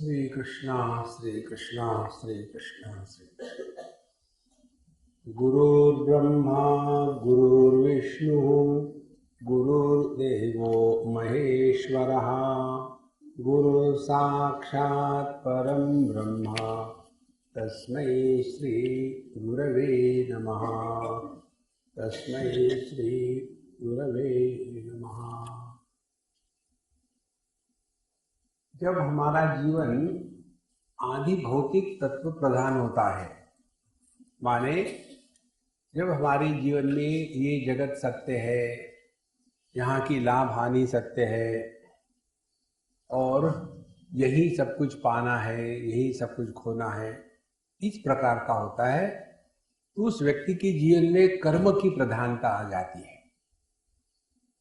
श्री कृष्णा श्री कृष्णा श्री कृष्णा श्री कृष्ण। गुरुर्ब्रह्मा गुरुर्विष्णु गुरुर्देवो महेश्वरः गुरु साक्षात् परं ब्रह्म तस्मै श्री गुरवे नमः। तस्मै श्री गुरवे नमः। जब हमारा जीवन आदि भौतिक तत्व प्रधान होता है, माने जब हमारे जीवन में ये जगत सत्य है, यहाँ की लाभ हानि सत्य है और यही सब कुछ पाना है, यही सब कुछ खोना है, इस प्रकार का होता है, तो उस व्यक्ति के जीवन में कर्म की प्रधानता आ जाती है।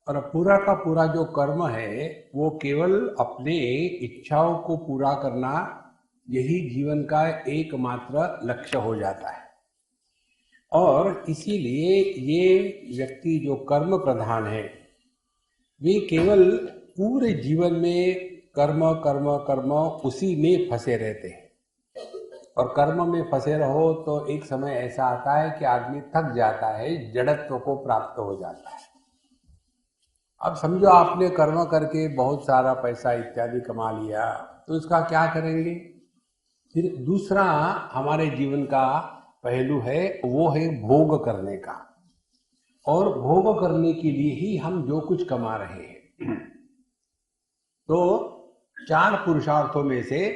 और पूरा का पूरा जो कर्म है वो केवल अपने इच्छाओं को पूरा करना, यही जीवन का एकमात्र लक्ष्य हो जाता है। और इसीलिए ये व्यक्ति जो कर्म प्रधान है, वे केवल पूरे जीवन में कर्म कर्म कर्म उसी में फंसे रहते हैं। और कर्म में फंसे रहो तो एक समय ऐसा आता है कि आदमी थक जाता है, जड़त्व को प्राप्त हो जाता है। अब समझो आपने कर्म करके बहुत सारा पैसा इत्यादि कमा लिया, तो इसका क्या करेंगे? फिर दूसरा हमारे जीवन का पहलू है, वो है भोग करने का। और भोग करने के लिए ही हम जो कुछ कमा रहे हैं, तो 4 पुरुषार्थों में से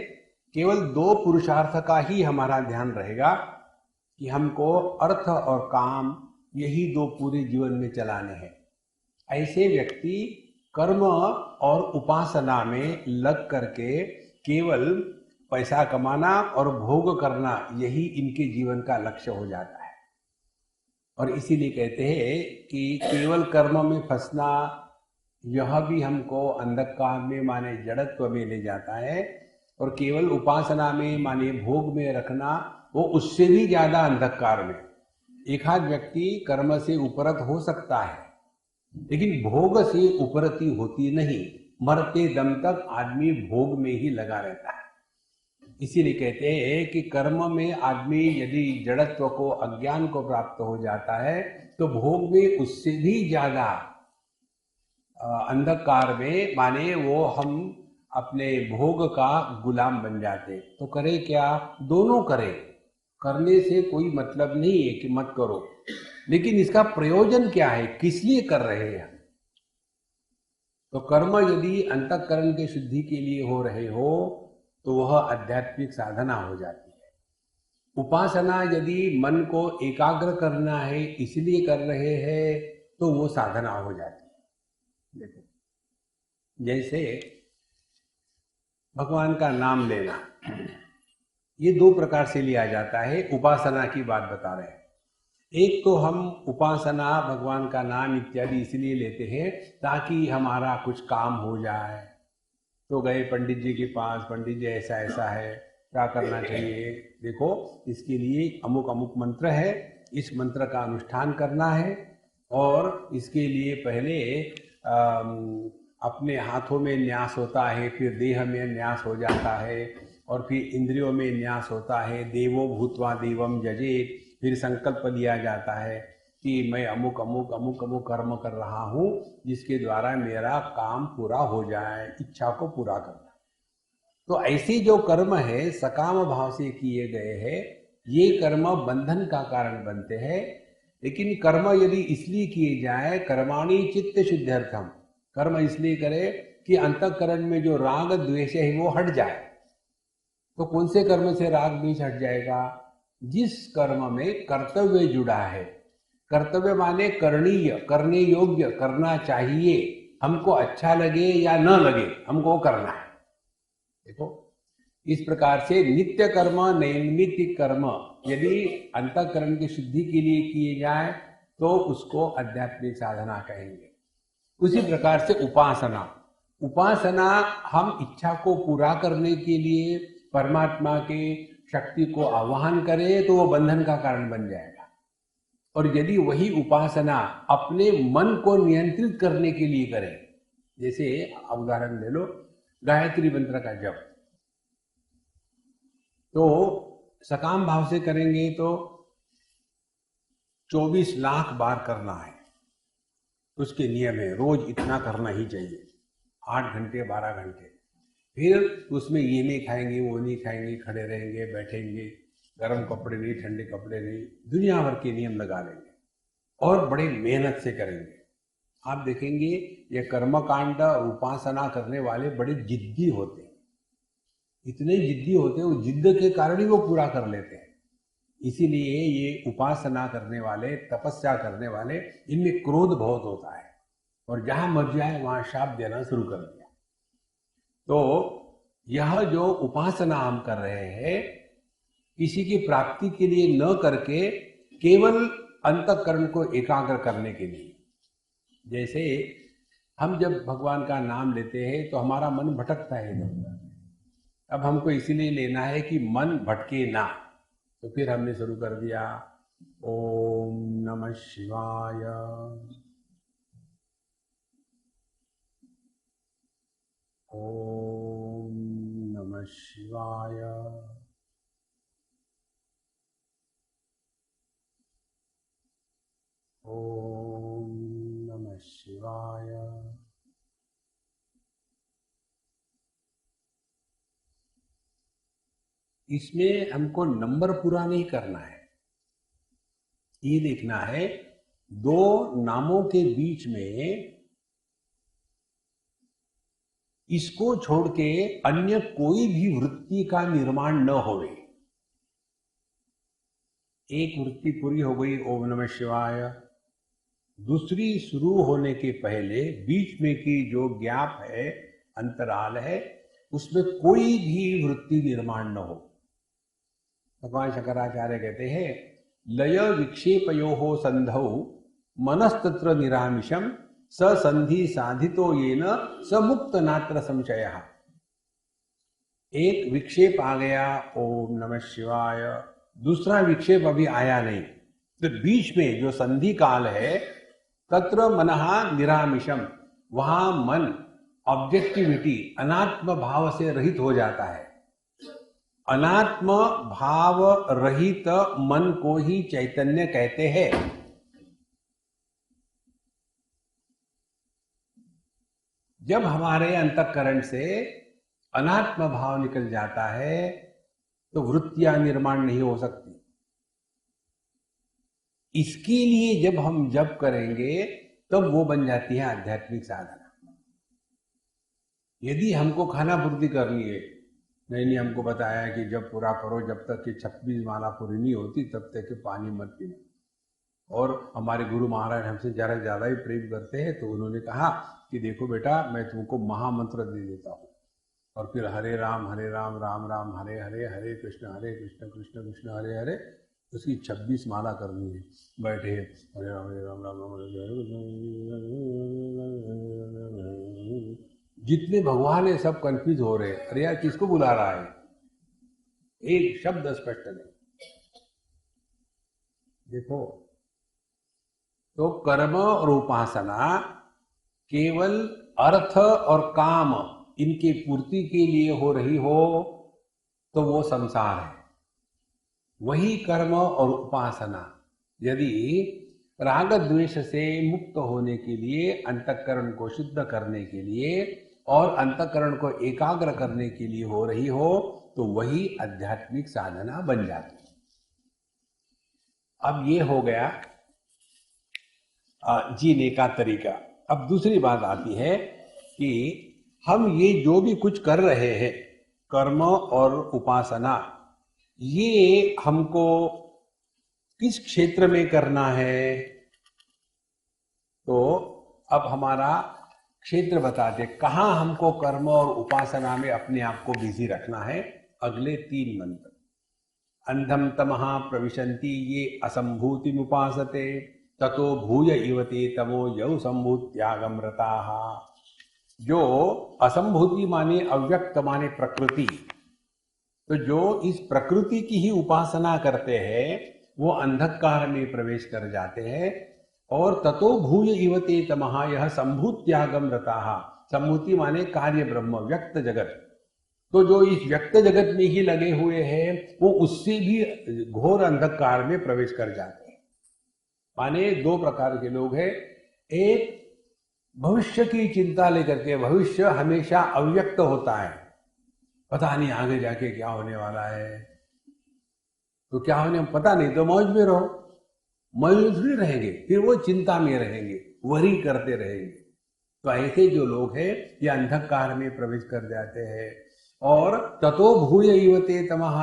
केवल 2 पुरुषार्थ का ही हमारा ध्यान रहेगा कि हमको अर्थ और काम यही 2 पूरे जीवन में चलाने हैं। ऐसे व्यक्ति कर्म और उपासना में लग करके केवल पैसा कमाना और भोग करना, यही इनके जीवन का लक्ष्य हो जाता है। और इसीलिए कहते हैं कि केवल कर्म में फंसना, यह भी हमको अंधकार में माने जड़त्व में ले जाता है, और केवल उपासना में माने भोग में रखना, वो उससे भी ज्यादा अंधकार में। एक आध व्यक्ति कर्म से उपरत हो सकता है, लेकिन भोग से उपरति होती नहीं। मरते दम तक आदमी भोग में ही लगा रहता है। इसीलिए कहते हैं कि कर्म में आदमी यदि जड़त्व को, अज्ञान को प्राप्त हो जाता है, तो भोग में उससे भी ज्यादा अंधकार में, माने वो हम अपने भोग का गुलाम बन जाते। तो करे क्या? दोनों करे। करने से कोई मतलब नहीं है कि मत करो, लेकिन इसका प्रयोजन क्या है, किस लिए कर रहे हैं? तो कर्म यदि अंतःकरण के शुद्धि के लिए हो रहे हो, तो वह आध्यात्मिक साधना हो जाती है। उपासना यदि मन को एकाग्र करना है इसलिए कर रहे हैं, तो वो साधना हो जाती है। देखो, जैसे भगवान का नाम लेना, ये 2 प्रकार से लिया जाता है। उपासना की बात बता रहे हैं। एक तो हम उपासना, भगवान का नाम इत्यादि इसलिए लेते हैं ताकि हमारा कुछ काम हो जाए। तो गए पंडित जी के पास, पंडित जी ऐसा ऐसा है, क्या करना चाहिए? देखो, इसके लिए अमुक अमुक मंत्र है, इस मंत्र का अनुष्ठान करना है, और इसके लिए पहले अपने हाथों में न्यास होता है, फिर देह में न्यास हो जाता है, और फिर इंद्रियों में न्यास होता है। देवो भूत्वा देवम जजेत। फिर संकल्प लिया जाता है कि मैं अमुक अमुक अमुक अमुक कर्म कर रहा हूँ, जिसके द्वारा मेरा काम पूरा हो जाए, इच्छा को पूरा करना। तो ऐसे जो कर्म है सकाम भाव से किए गए हैं, ये कर्म बंधन का कारण बनते हैं। लेकिन कर्म यदि इसलिए किए जाए, कर्माणि चित्त शुद्ध्यर्थम, कर्म इसलिए करे कि अंतःकरण में जो राग द्वेष है वो हट जाए। तो कौन से कर्म से राग द्वेष हट जाएगा? जिस कर्म में कर्तव्य जुड़ा है। कर्तव्य माने करणीय, करने योग्य, करना चाहिए, हमको अच्छा लगे या न लगे, हमको करना है। देखो, इस प्रकार से नित्य कर्म, नैमित्तिक कर्म यदि अंतःकरण की शुद्धि के लिए किए जाए, तो उसको आध्यात्मिक साधना कहेंगे। उसी प्रकार से उपासना, उपासना हम इच्छा को पूरा करने के लिए परमात्मा के शक्ति को आवाहन करें, तो वो बंधन का कारण बन जाएगा। और यदि वही उपासना अपने मन को नियंत्रित करने के लिए करें, जैसे उदाहरण ले लो, गायत्री मंत्र का जप। तो सकाम भाव से करेंगे तो 24 लाख बार करना है, उसके नियम है, रोज इतना करना ही चाहिए, 8 घंटे 12 घंटे। फिर उसमें ये नहीं खाएंगे वो नहीं खाएंगे, खड़े रहेंगे बैठेंगे, गर्म कपड़े नहीं ठंडे कपड़े नहीं, दुनिया भर के नियम लगा लेंगे और बड़े मेहनत से करेंगे। आप देखेंगे ये कर्मकांड उपासना करने वाले बड़े जिद्दी होते हैं, इतने जिद्दी होते हैं, वो जिद्द के कारण ही वो पूरा कर लेते हैं। इसीलिए ये उपासना करने वाले, तपस्या करने वाले, इनमें क्रोध बहुत होता है और जहां मर जाए वहां शाप देना शुरू कर दिया। तो यह जो उपासना हम कर रहे हैं किसी की प्राप्ति के लिए न करके केवल अंतःकरण को एकाग्र करने के लिए। जैसे हम जब भगवान का नाम लेते हैं तो हमारा मन भटकता है इधर उधर, अब हमको इसीलिए लेना है कि मन भटके ना, तो फिर हमने शुरू कर दिया ओम नमः शिवाय, ओम नमः शिवाय, ओम नमः शिवाय। इसमें हमको नंबर पूरा नहीं करना है, ये देखना है दो नामों के बीच में इसको छोड़ के अन्य कोई भी वृत्ति का निर्माण न होवे। एक वृत्ति पूरी हो गई ओम नमः शिवाय, दूसरी शुरू होने के पहले बीच में की जो गैप है, अंतराल है, उसमें कोई भी वृत्ति निर्माण न हो। भगवान शंकराचार्य कहते हैं लय विक्षेपयोः संधौ मनस्तत्र निरामिषम स संधि साधितो येन स मुक्त नात्र संशयः। एक विक्षेप आ गया ओम नमः शिवाय, दूसरा विक्षेप अभी आया नहीं, तो बीच में जो संधि काल है तत्र मनः निरामिषम, वहां मन ऑब्जेक्टिविटी अनात्म भाव से रहित हो जाता है। अनात्म भाव रहित मन को ही चैतन्य कहते हैं। जब हमारे अंतःकरण से अनात्म भाव निकल जाता है तो वृत्तियां निर्माण नहीं हो सकती। इसके लिए जब हम जप करेंगे तब वो बन जाती है आध्यात्मिक साधना। यदि हमको खाना पूर्ति करनी है, नहीं हमको बताया कि जब पूरा करो, जब तक कि 26 माला पूरी नहीं होती तब तक कि पानी मत पीना। और हमारे गुरु महाराज हमसे जरा ज्यादा ही प्रेम करते हैं, तो उन्होंने कहा कि देखो बेटा मैं तुमको महामंत्र दे देता हूँ, और फिर हरे राम राम राम हरे हरे, हरे कृष्ण कृष्ण कृष्ण हरे हरे, उसकी 26 माला करनी है। बैठे हरे राम राम जितने भगवान है सब कंफ्यूज हो रहे हैं, अरे यार किसको बुला रहा है, एक शब्द स्पष्ट नहीं। देखो, तो कर्म और उपासना केवल अर्थ और काम इनके पूर्ति के लिए हो रही हो तो वो संसार है। वही कर्म और उपासना यदि राग द्वेष से मुक्त होने के लिए, अंतःकरण को शुद्ध करने के लिए और अंतःकरण को एकाग्र करने के लिए हो रही हो तो वही आध्यात्मिक साधना बन जाती है। अब ये हो गया जीने का तरीका। अब दूसरी बात आती है कि हम ये जो भी कुछ कर रहे हैं, कर्म और उपासना, ये हमको किस क्षेत्र में करना है। तो अब हमारा क्षेत्र बताते, कहाँ हमको कर्म और उपासना में अपने आप को बिजी रखना है। अगले 3 मंत्र, अंधम तमः प्रविशन्ति ये असंभूतिम उपासते ततो भूय इवते तमो यौ संभूत्यागम रताः। जो असंभूति माने अव्यक्त माने प्रकृति, तो जो इस प्रकृति की ही उपासना करते हैं वो अंधकार में प्रवेश कर जाते हैं। और ततो भूय इवते तमः, यह संभूत्यागम रताः, संभूति माने कार्य ब्रह्म व्यक्त जगत, तो जो इस व्यक्त जगत में ही लगे हुए हैं वो उससे भी घोर अंधकार में प्रवेश कर जाते हैं। माने दो प्रकार के लोग हैं। एक भविष्य की चिंता लेकर के, भविष्य हमेशा अव्यक्त होता है, पता नहीं आगे जाके क्या होने वाला है, तो क्या होने पता नहीं, तो मौज में रहो, मौज में रहेंगे, फिर वो चिंता में रहेंगे, वरी करते रहेंगे। तो ऐसे जो लोग हैं ये अंधकार में प्रवेश कर जाते हैं। और ततो भूय इवते तमः,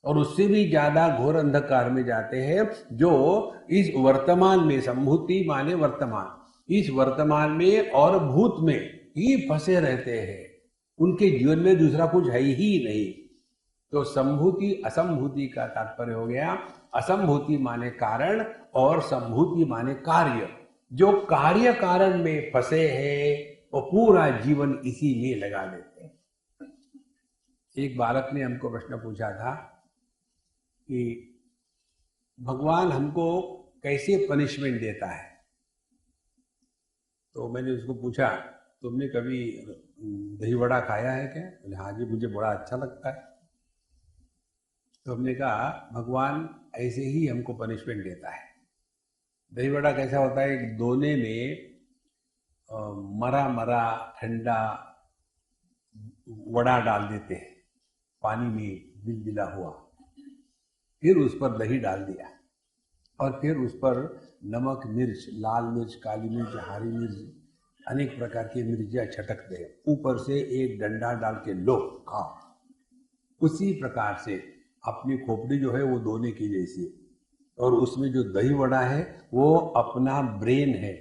और उससे भी ज्यादा घोर अंधकार में जाते हैं जो इस वर्तमान में, संभूति माने वर्तमान, इस वर्तमान में और भूत में ही फंसे रहते हैं। उनके जीवन में दूसरा कुछ है ही नहीं। तो संभूति असंभूति का तात्पर्य हो गया, असंभूति माने कारण और संभूति माने कार्य। जो कार्य कारण में फंसे हैं वो पूरा जीवन इसी में लगा देते हैं। एक बालक ने हमको प्रश्न पूछा था कि भगवान हमको कैसे पनिशमेंट देता है। तो मैंने उसको पूछा, तुमने कभी दही वड़ा खाया है क्या? बोले हाँ जी, मुझे बड़ा अच्छा लगता है। तो हमने कहा भगवान ऐसे ही हमको पनिशमेंट देता है। दही वड़ा कैसा होता है, एक दोने में मरा मरा ठंडा वड़ा डाल देते हैं, पानी में बिलबिला हुआ, फिर उस पर दही डाल दिया और फिर उस पर नमक, मिर्च, लाल मिर्च, काली मिर्च, हरी मिर्च, अनेक प्रकार की मिर्चियाँ छटक दे, ऊपर से एक डंडा डाल के लो खाओ। उसी प्रकार से अपनी खोपड़ी जो है वो दोने की जैसी है, और उसमें जो दही वड़ा है वो अपना ब्रेन है।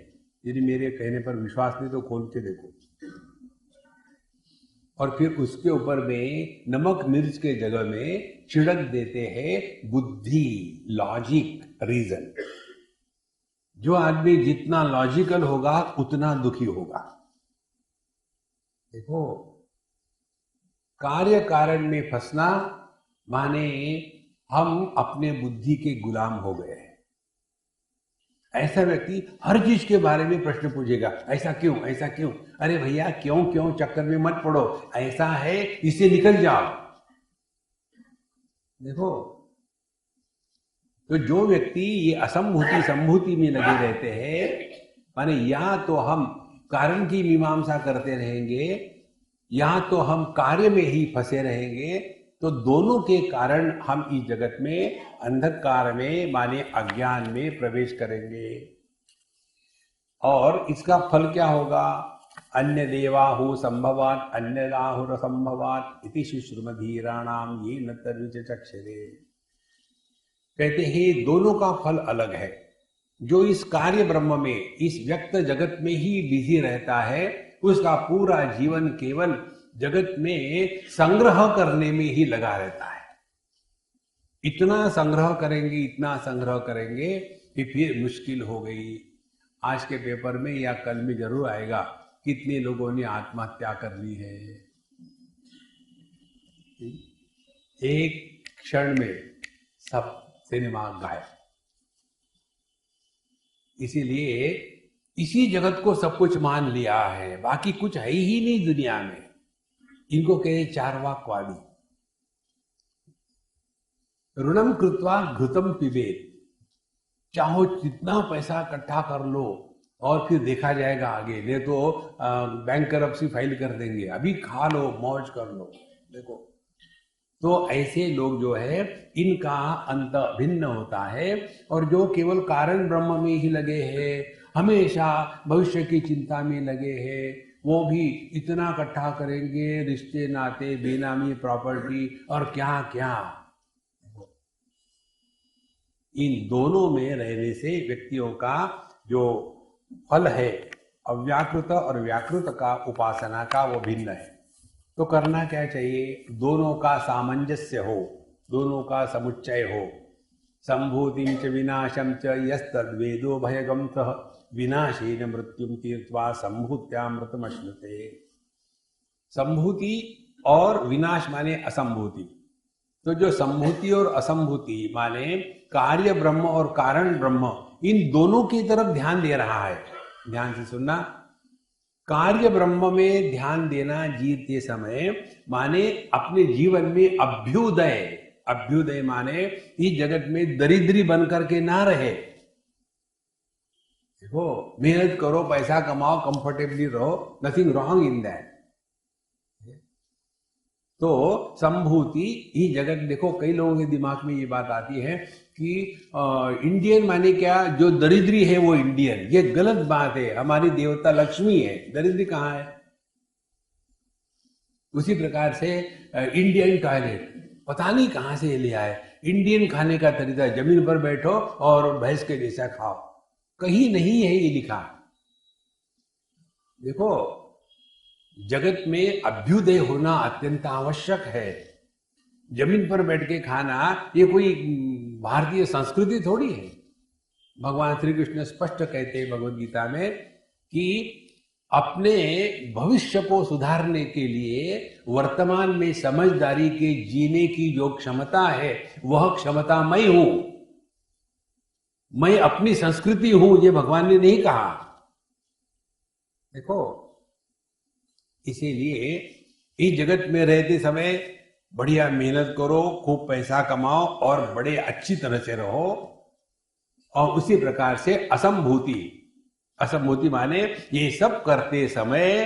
यदि मेरे कहने पर विश्वास नहीं तो खोल के देखो। और फिर उसके ऊपर में नमक मिर्च के जगह में छिड़क देते हैं बुद्धि, लॉजिक, रीजन। जो आदमी जितना लॉजिकल होगा उतना दुखी होगा। देखो, कार्य कारण में फंसना माने हम अपने बुद्धि के गुलाम हो गए हैं। ऐसा व्यक्ति हर चीज के बारे में प्रश्न पूछेगा, ऐसा क्यों, ऐसा क्यों? अरे भैया क्यों क्यों चक्कर में मत पड़ो, ऐसा है इससे निकल जाओ। देखो, तो जो व्यक्ति ये असंभूति संभूति में लगे रहते हैं, माने या तो हम कारण की मीमांसा करते रहेंगे या तो हम कार्य में ही फंसे रहेंगे, तो दोनों के कारण हम इस जगत में अंधकार में माने अज्ञान में प्रवेश करेंगे। और इसका फल क्या होगा? अन्य देवाहु संभवात अन्य राहुर संभवात इति शुश्रुमधीराणाम ये न तरुचक्षरे। कहते हैं दोनों का फल अलग है। जो इस कार्य ब्रह्म में, इस व्यक्त जगत में ही बिजी रहता है, उसका पूरा जीवन केवल जगत में संग्रह करने में ही लगा रहता है। इतना संग्रह करेंगे, इतना संग्रह करेंगे कि फिर मुश्किल हो गई। आज के पेपर में या कल में जरूर आएगा कितने लोगों ने आत्महत्या कर ली है। एक क्षण में सब सिनेमा गायब। इसीलिए इसी जगत को सब कुछ मान लिया है, बाकी कुछ है ही नहीं दुनिया में। इनको कहे चार्वाकवादी। ऋणम कृत्वा घृतम पिबेत। चाहो जितना पैसा इकट्ठा कर लो और फिर देखा जाएगा आगे, नहीं तो बैंकरप्सी फाइल कर देंगे, अभी खा लो, मौज कर लो। देखो, तो ऐसे लोग जो है इनका अंत भिन्न होता है। और जो केवल कारण ब्रह्म में ही लगे हैं, हमेशा भविष्य की चिंता में लगे हैं, वो भी इतना इकट्ठा करेंगे, रिश्ते नाते, बेनामी प्रॉपर्टी और क्या क्या। इन दोनों में रहने से व्यक्तियों का जो फल है अव्याकृत और व्याकृत का, उपासना का, वो भिन्न है। तो करना क्या चाहिए? दोनों का सामंजस्य हो, दोनों का समुच्चय हो। संभूतिं च विनाशं च यस्तद्वेदो भयगं सः विनाशेन मृत्युं तीर्त्वा संभूत्यामृतमश्नुते। संभूति और विनाश माने असंभूति। तो जो संभूति और असंभूति माने कार्य ब्रह्म और कारण ब्रह्म, इन दोनों की तरफ ध्यान दे रहा है। ध्यान से सुनना। कार्य ब्रह्म में ध्यान देना जीते समय माने अपने जीवन में अभ्युदय, अभ्युदय माने इस जगत में दरिद्री बनकर के ना रहे। देखो, मेहनत करो, पैसा कमाओ, कंफर्टेबली रहो, नथिंग रॉन्ग इन दैट। तो संभूति इस जगत, देखो कई लोगों के दिमाग में ये बात आती है कि इंडियन माने क्या, जो दरिद्री है वो इंडियन। ये गलत बात है। हमारी देवता लक्ष्मी है, दरिद्री कहाँ है? उसी प्रकार से इंडियन टॉयलेट पता नहीं कहां से ले आए। इंडियन खाने का तरीका, जमीन पर बैठो और भैंस के जैसा खाओ, कहीं नहीं है ये लिखा। देखो, जगत में अभ्युदय होना अत्यंत आवश्यक है। जमीन पर बैठ के खाना ये कोई भारतीय संस्कृति थोड़ी है। भगवान श्री कृष्ण स्पष्ट कहते हैं भगवद गीता में कि अपने भविष्य को सुधारने के लिए वर्तमान में समझदारी के जीने की जो क्षमता है वह क्षमता मैं हूं, मैं अपनी संस्कृति हूं, ये भगवान ने नहीं कहा। देखो, इसीलिए इस जगत में रहते समय बढ़िया मेहनत करो, खूब पैसा कमाओ और बड़े अच्छी तरह से रहो। और उसी प्रकार से असंभूति, असंभूति माने ये सब करते समय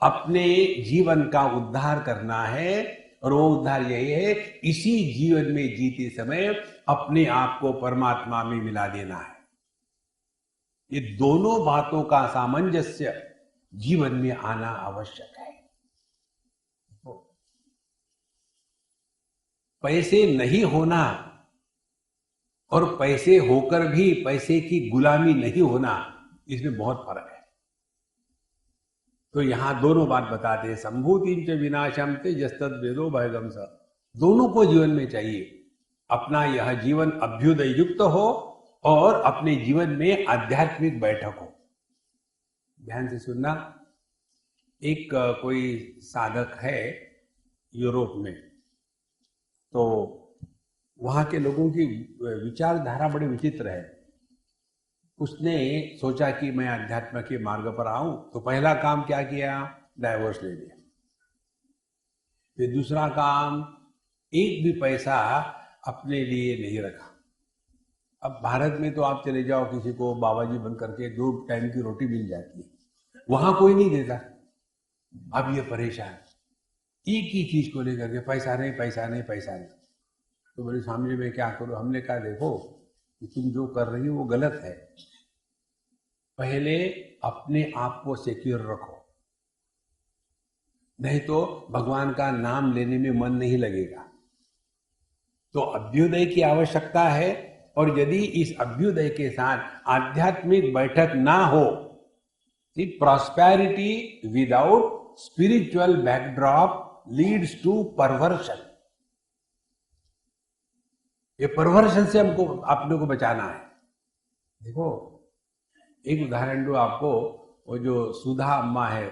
अपने जीवन का उद्धार करना है। और वो उद्धार यही है, इसी जीवन में जीते समय अपने आप को परमात्मा में मिला देना है। ये दोनों बातों का सामंजस्य जीवन में आना आवश्यक है। पैसे नहीं होना और पैसे होकर भी पैसे की गुलामी नहीं होना, इसमें बहुत फर्क है। तो यहां दोनों बात बताते हैं, संभूति च विनाशम ते जस्तद वेदो भयगम स। दोनों को जीवन में चाहिए। अपना यह जीवन अभ्युदय युक्त हो और अपने जीवन में आध्यात्मिक बैठक हो। ध्यान से सुनना। एक कोई साधक है यूरोप में, तो वहां के लोगों की विचारधारा बड़ी विचित्र है। उसने सोचा कि मैं अध्यात्म के मार्ग पर आऊं, तो पहला काम क्या किया? डाइवोर्स ले लिया। फिर दूसरा काम, एक भी पैसा अपने लिए नहीं रखा। अब भारत में तो आप चले जाओ, किसी को बाबा जी बन करके 2 टाइम की रोटी मिल जाती है, वहां कोई नहीं देता। अब ये परेशान, एक ही चीज को लेकर के पैसा नहीं, पैसा नहीं, पैसा नहीं। तो मेरे सामने में क्या करो? हमने कहा देखो कि तुम जो कर रही हो वो गलत है। पहले अपने आप को सिक्योर रखो, नहीं तो भगवान का नाम लेने में मन नहीं लगेगा। तो अभ्युदय की आवश्यकता है, और यदि इस अभ्युदय के साथ आध्यात्मिक बैठक ना हो, prosperity without spiritual backdrop leads to perversion. ये परवर्शन से हमको अपने को बचाना है। देखो, एक उदाहरण दो आपको। वो जो सुधा अम्मा है,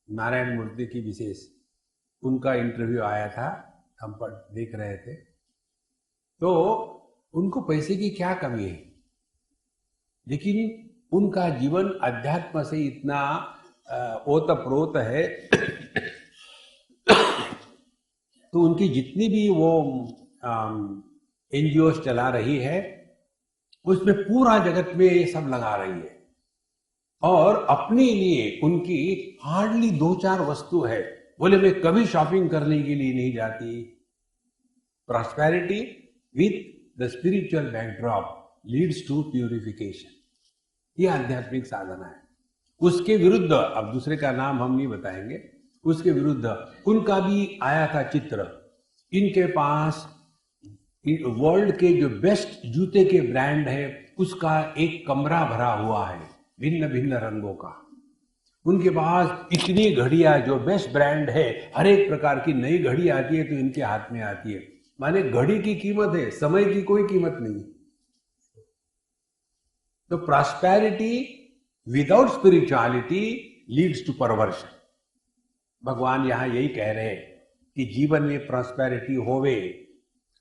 नारायण मूर्ति की विशेष, उनका इंटरव्यू आया था, हम पर देख रहे थे। तो उनको पैसे की क्या कमी है, लेकिन उनका जीवन अध्यात्म से इतना ओतप्रोत है तो उनकी जितनी भी वो एनजीओ चला रही है, उसमें पूरा जगत में ये सब लगा रही है। और अपने लिए उनकी हार्डली 2-4 वस्तु है। बोले मैं कभी शॉपिंग करने के लिए नहीं जाती। Prosperity with the spiritual backdrop leads to purification. ये आध्यात्मिक साधना है। उसके विरुद्ध, अब दूसरे का नाम हम नहीं बताएंगे, उसके विरुद्ध उनका भी आया था चित्र। इनके पास वर्ल्ड के जो बेस्ट जूते के ब्रांड है उसका एक कमरा भरा हुआ है, भिन्न भिन्न रंगों का। उनके पास इतनी घड़ियां जो बेस्ट ब्रांड है, हर एक प्रकार की नई घड़ी आती है तो इनके हाथ में आती है। माने घड़ी की कीमत है, समय की कोई कीमत नहीं। तो prosperity without spirituality leads to perversion. भगवान यहां यही कह रहे हैं कि जीवन में प्रॉस्पेरिटी होवे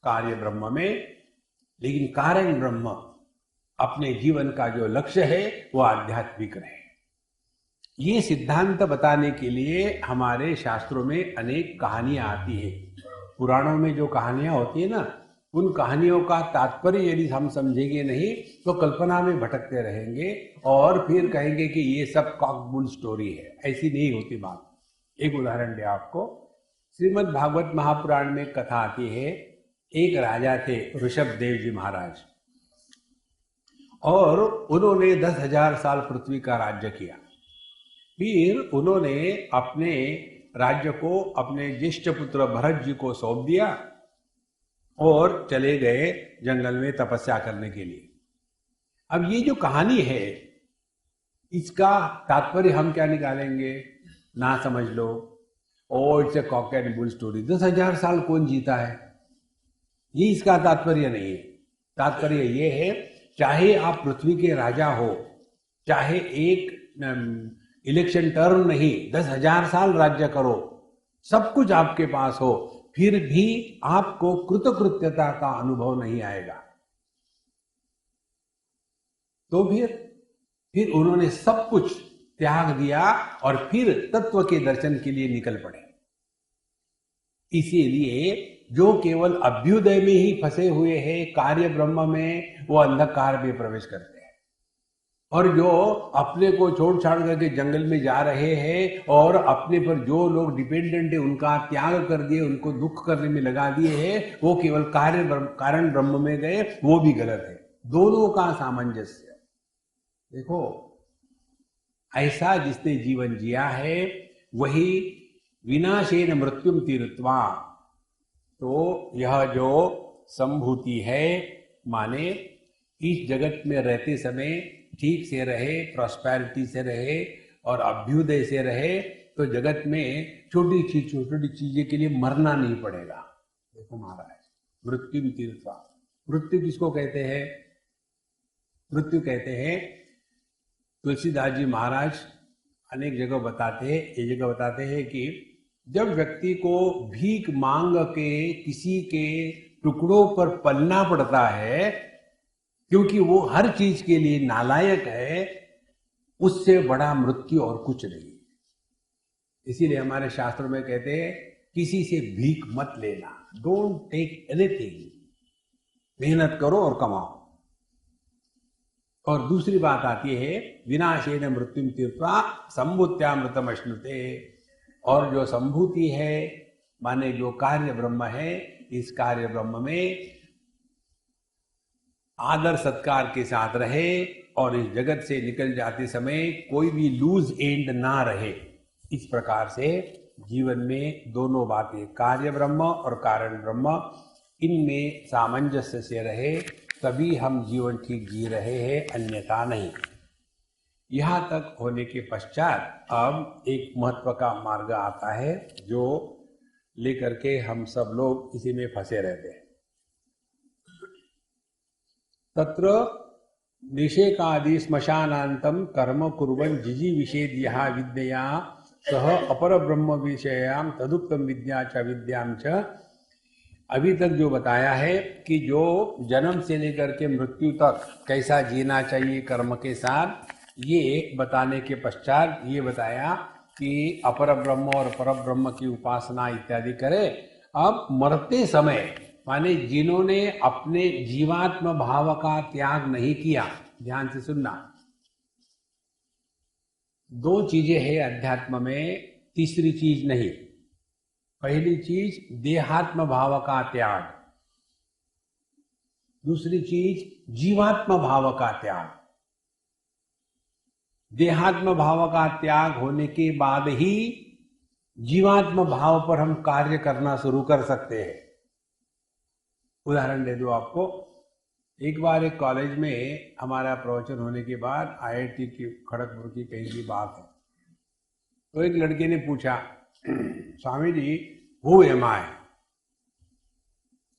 कार्य ब्रह्म में, लेकिन कारण ब्रह्म अपने जीवन का जो लक्ष्य है वो आध्यात्मिक रहे। ये सिद्धांत बताने के लिए हमारे शास्त्रों में अनेक कहानियां आती है। पुराणों में जो कहानियां होती है ना, उन कहानियों का तात्पर्य यदि हम समझेंगे नहीं तो कल्पना में भटकते रहेंगे और फिर कहेंगे कि ये सब कॉकबुल स्टोरी है। ऐसी नहीं होती बात। एक उदाहरण दे आपको। श्रीमद् भागवत महापुराण में कथा आती है। एक राजा थे ऋषभ देव जी महाराज, और उन्होंने 10,000 साल पृथ्वी का राज्य किया। फिर उन्होंने अपने राज्य को अपने ज्येष्ठ पुत्र भरत जी को सौंप दिया और चले गए जंगल में तपस्या करने के लिए। अब ये जो कहानी है, इसका तात्पर्य हम क्या निकालेंगे? ना समझ लो, oh it's a cock and bull story. 10,000 साल कौन जीता है? ये इसका तात्पर्य नहीं है। तात्पर्य ये है, चाहे आप पृथ्वी के राजा हो, चाहे एक इलेक्शन टर्म नहीं, 10,000 साल राज्य करो, सब कुछ आपके पास हो, फिर भी आपको कृतकृत्यता का अनुभव नहीं आएगा। तो फिर उन्होंने सब कुछ त्याग दिया और फिर तत्व के दर्शन के लिए निकल पड़े। इसीलिए जो केवल अभ्युदय में ही फंसे हुए हैं, कार्य ब्रह्म में, वो अंधकार में प्रवेश करते हैं। और जो अपने को छोड़ छाड़ करके जंगल में जा रहे हैं और अपने पर जो लोग डिपेंडेंट है उनका त्याग कर दिए, उनको दुख करने में लगा दिए हैं, वो केवल कारण ब्रह्म में गए, वो भी गलत है। दोनों का सामंजस्य देखो। ऐसा जिसने जीवन जिया है वही विनाशेन मृत्युम तीर्थवा। तो यह जो संभूति है, माने इस जगत में रहते समय ठीक से रहे, प्रॉस्पेरिटी से रहे और अभ्युदय से रहे, तो जगत में छोटी चीजें के लिए मरना नहीं पड़ेगा। देखो महाराज, मृत्यु तीर्थवा। मृत्यु किसको कहते हैं? मृत्यु कहते हैं, तुलसीदास जी महाराज अनेक जगह बताते हैं, एक जगह बताते हैं कि जब व्यक्ति को भीख मांग के किसी के टुकड़ों पर पलना पड़ता है, क्योंकि वो हर चीज के लिए नालायक है, उससे बड़ा मृत्यु और कुछ नहीं। इसीलिए हमारे शास्त्र में कहते हैं, किसी से भीख मत लेना, डोंट टेक एनीथिंग, मेहनत करो और कमाओ। और दूसरी बात आती है, विनाशेन मृत्युम तीर्थवा संभूत्यामृतम अश्नुते। और जो संभूति है, माने जो कार्य ब्रह्म है, इस कार्य ब्रह्म में आदर सत्कार के साथ रहे और इस जगत से निकल जाते समय कोई भी लूज एंड ना रहे। इस प्रकार से जीवन में दोनों बातें, कार्य ब्रह्म और कारण ब्रह्म, इनमें सामंजस्य से रहे, तभी हम जीवन ठीक जी रहे हैं, अन्यथा नहीं। यहाँ तक होने के पश्चात अब एक महत्व का मार्ग आता है, जो लेकर के हम सब लोग इसी में फंसे रहते हैं। तत्र निषेकादि श्मशानांतम कर्म कुर्वन् जिजी विषेद यहा विद्या सह अपर ब्रह्म विषयाम तदुक्तम विद्या च विद्याम च। अभी तक जो बताया है कि जो जन्म से लेकर के मृत्यु तक कैसा जीना चाहिए कर्म के साथ, ये बताने के पश्चात ये बताया कि अपर ब्रह्म और पर ब्रह्म की उपासना इत्यादि करे। अब मरते समय, माने जिन्होंने अपने जीवात्म भाव का त्याग नहीं किया, ध्यान से सुनना, दो चीजें हैं अध्यात्म में, तीसरी चीज नहीं। पहली चीज देहात्म भाव का त्याग, दूसरी चीज जीवात्म भाव का त्याग। देहात्म भाव का त्याग होने के बाद ही जीवात्म भाव पर हम कार्य करना शुरू कर सकते हैं। उदाहरण दे दो आपको। एक बार एक कॉलेज में हमारा प्रवचन होने के बाद IIT की खड़गपुर की कहीं की बात है, तो एक लड़के ने पूछा, स्वामी जी हु एम आई?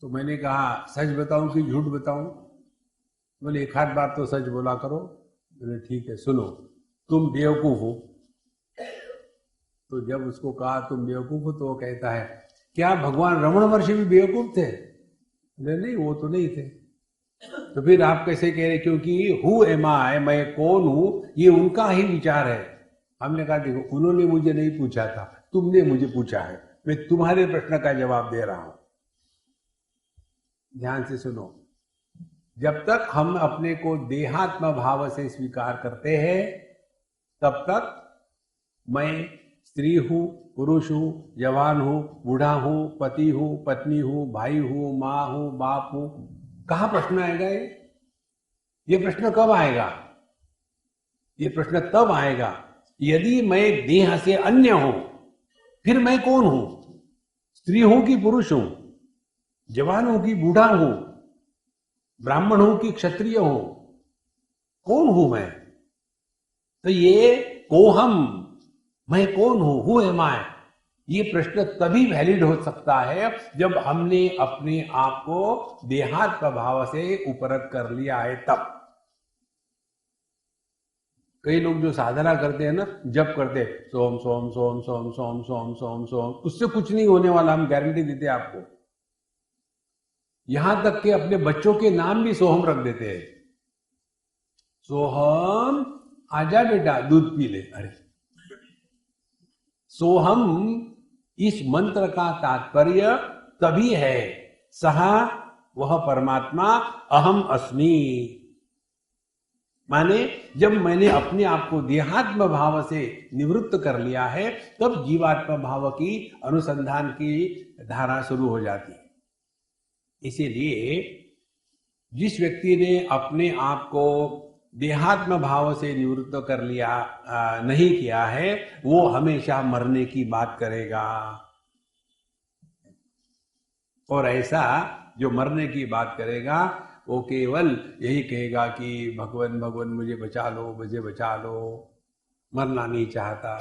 तो मैंने कहा सच बताऊं कि झूठ बताऊं? बोले एक आध बात तो सच बोला करो। बोले ठीक है, सुनो, तुम बेवकूफ हो। तो जब उसको कहा तुम बेवकूफ हो, तो वो कहता है क्या भगवान रमण महर्षि भी बेवकूफ थे? नहीं, वो तो नहीं थे। तो फिर आप कैसे कह रहे? क्योंकि हु एम आई, मैं कौन हूं, ये उनका ही विचार है। हमने कहा देखो उन्होंने मुझे नहीं पूछा था, तुमने मुझे पूछा है, मैं तुम्हारे प्रश्न का जवाब दे रहा हूं। ध्यान से सुनो, जब तक हम अपने को देहात्म भाव से स्वीकार करते हैं तब तक मैं स्त्री हूं, पुरुष हूं, जवान हूं, बूढ़ा हूं, पति हूं, पत्नी हूं, भाई हूं, माँ हूं, बाप हूं। कहां प्रश्न आएगा ये प्रश्न कब आएगा? ये प्रश्न तब आएगा यदि मैं देह से अन्य हूं। फिर मैं कौन हूं? स्त्री हूं कि पुरुष हूं? जवान हूं कि बूढ़ा हूं? ब्राह्मण हूं कि क्षत्रिय हूं? कौन हूं मैं? तो ये कोहम, मैं कौन हूं, हु एम आई, ये प्रश्न तभी वैलिड हो सकता है जब हमने अपने आप को देहात्म भाव से उपरत कर लिया है तब। कई लोग जो साधना करते हैं ना, जप करते हैं सोम सोम सोम सोम सोम सोम सोम सोम, उससे कुछ नहीं होने वाला, हम गारंटी देते हैं आपको। यहां तक कि अपने बच्चों के नाम भी सोहम रख देते हैं। सोहम आजा बेटा दूध पी ले। अरे सोहम इस मंत्र का तात्पर्य तभी है, सह वह परमात्मा अहम अस्मि, माने जब मैंने अपने आप को देहात्म भाव से निवृत्त कर लिया है तब जीवात्म भाव की अनुसंधान की धारा शुरू हो जाती है। इसीलिए जिस व्यक्ति ने अपने आप को देहात्म भाव से निवृत्त कर लिया नहीं किया है, वो हमेशा मरने की बात करेगा। और ऐसा जो मरने की बात करेगा वो केवल यही कहेगा कि भगवान भगवान मुझे बचा लो, मुझे बचा लो, मरना नहीं चाहता।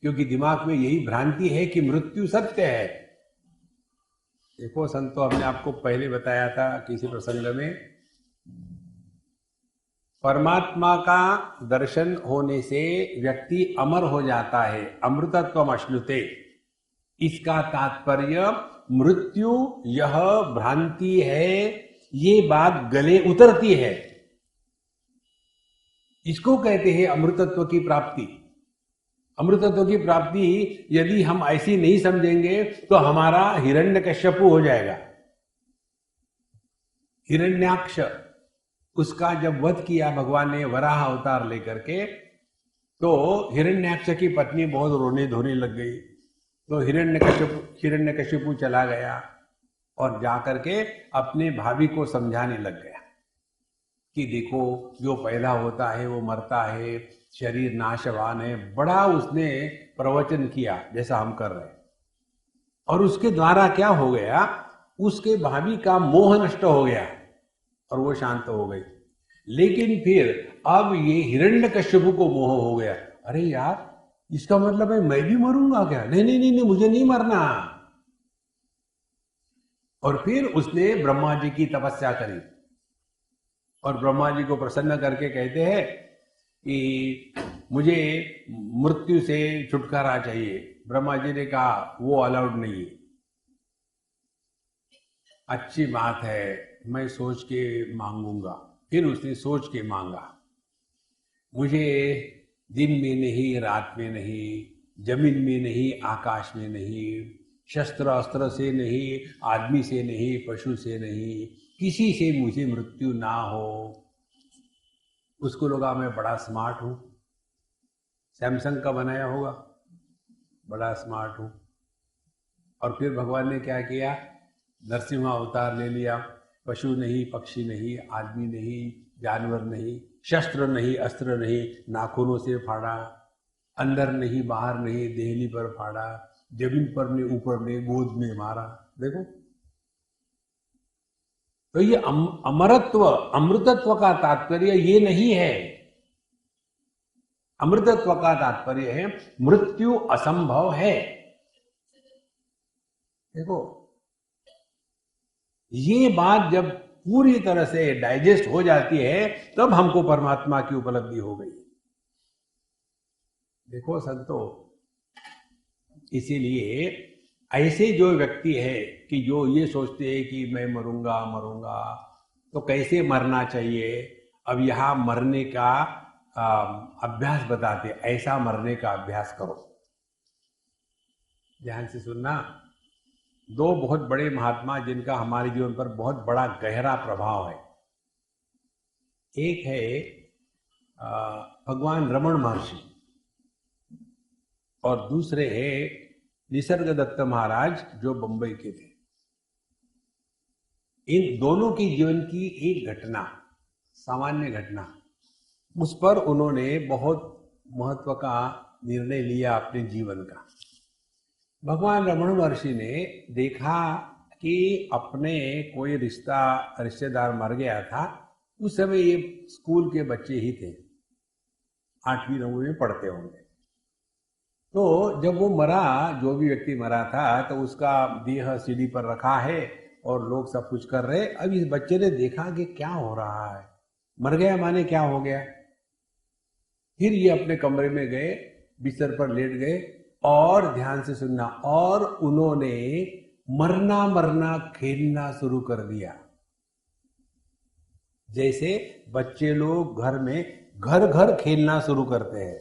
क्योंकि दिमाग में यही भ्रांति है कि मृत्यु सत्य है। देखो संतो, हमने आपको पहले बताया था किसी प्रसंग में, परमात्मा का दर्शन होने से व्यक्ति अमर हो जाता है, अमृतत्वम अश्नुते। इसका तात्पर्य मृत्यु यह भ्रांति है, ये बात गले उतरती है। इसको कहते हैं अमृतत्व की प्राप्ति। अमृतत्व की प्राप्ति यदि हम ऐसी नहीं समझेंगे तो हमारा हिरण्यकश्यपु हो जाएगा। हिरण्याक्ष, उसका जब वध किया भगवान ने वराह अवतार लेकर के, तो हिरण्याक्ष की पत्नी बहुत रोने धोने लग गई। तो हिरण्यकश्यपु चला गया और जाकर के अपने भाभी को समझाने लग गया कि देखो जो पैदा होता है वो मरता है, शरीर नाशवान है। बड़ा उसने प्रवचन किया जैसा हम कर रहे हैं। और उसके द्वारा क्या हो गया, उसके भाभी का मोह नष्ट हो गया और वो शांत हो गई। लेकिन फिर अब ये हिरण्यकश्यपु को मोह हो गया, अरे यार इसका मतलब है मैं भी मरूंगा क्या? नहीं नहीं नहीं, नहीं मुझे नहीं मरना। और फिर उसने ब्रह्मा जी की तपस्या करी और ब्रह्मा जी को प्रसन्न करके कहते हैं कि मुझे मृत्यु से छुटकारा चाहिए। ब्रह्मा जी ने कहा वो अलाउड नहीं है। अच्छी बात है, मैं सोच के मांगूंगा। फिर उसने सोच के मांगा, मुझे दिन में नहीं, रात में नहीं, जमीन में नहीं, आकाश में नहीं, शस्त्र अस्त्र से नहीं, आदमी से नहीं, पशु से नहीं, किसी से मुझे मृत्यु ना हो। उसको लगा मैं बड़ा स्मार्ट हूं, सैमसंग का बनाया होगा, बड़ा स्मार्ट हूं। और फिर भगवान ने क्या किया, नरसिंह अवतार ले लिया। पशु नहीं, पक्षी नहीं, आदमी नहीं, जानवर नहीं, शस्त्र नहीं, अस्त्र नहीं, नाखूनों से फाड़ा, अंदर नहीं, बाहर नहीं, देहली पर फाड़ा, जमीन पर ने, ऊपर ने, गोद में मारा। देखो तो ये अमरत्व, अमृतत्व का तात्पर्य ये नहीं है। अमृतत्व का तात्पर्य है मृत्यु असंभव है। देखो ये बात जब पूरी तरह से डाइजेस्ट हो जाती है तब हमको परमात्मा की उपलब्धि हो गई। देखो संतो, इसीलिए ऐसे जो व्यक्ति है कि जो ये सोचते हैं कि मैं मरूंगा, तो कैसे मरना चाहिए। अब यहाँ मरने का अभ्यास बताते, ऐसा मरने का अभ्यास करो। ध्यान से सुनना। दो बहुत बड़े महात्मा जिनका हमारे जीवन पर बहुत बड़ा गहरा प्रभाव है। एक है भगवान रमण महर्षि और दूसरे है निसर्गदत्त महाराज जो बंबई के थे। इन दोनों के जीवन की एक घटना, सामान्य घटना, उस पर उन्होंने बहुत महत्व का निर्णय लिया अपने जीवन का। भगवान रमण महर्षि ने देखा कि अपने कोई रिश्तेदार मर गया था। उस समय ये स्कूल के बच्चे ही थे, 8वीं 9वीं में पढ़ते होंगे। तो जब वो मरा, जो भी व्यक्ति मरा था, तो उसका देह सीढ़ी पर रखा है और लोग सब कुछ कर रहे। अब इस बच्चे ने देखा कि क्या हो रहा है, मर गया माने क्या हो गया। फिर ये अपने कमरे में गए, बिस्तर पर लेट गए और ध्यान से सुनना, और उन्होंने मरना मरना खेलना शुरू कर दिया। जैसे बच्चे लोग घर में घर घर खेलना शुरू करते हैं,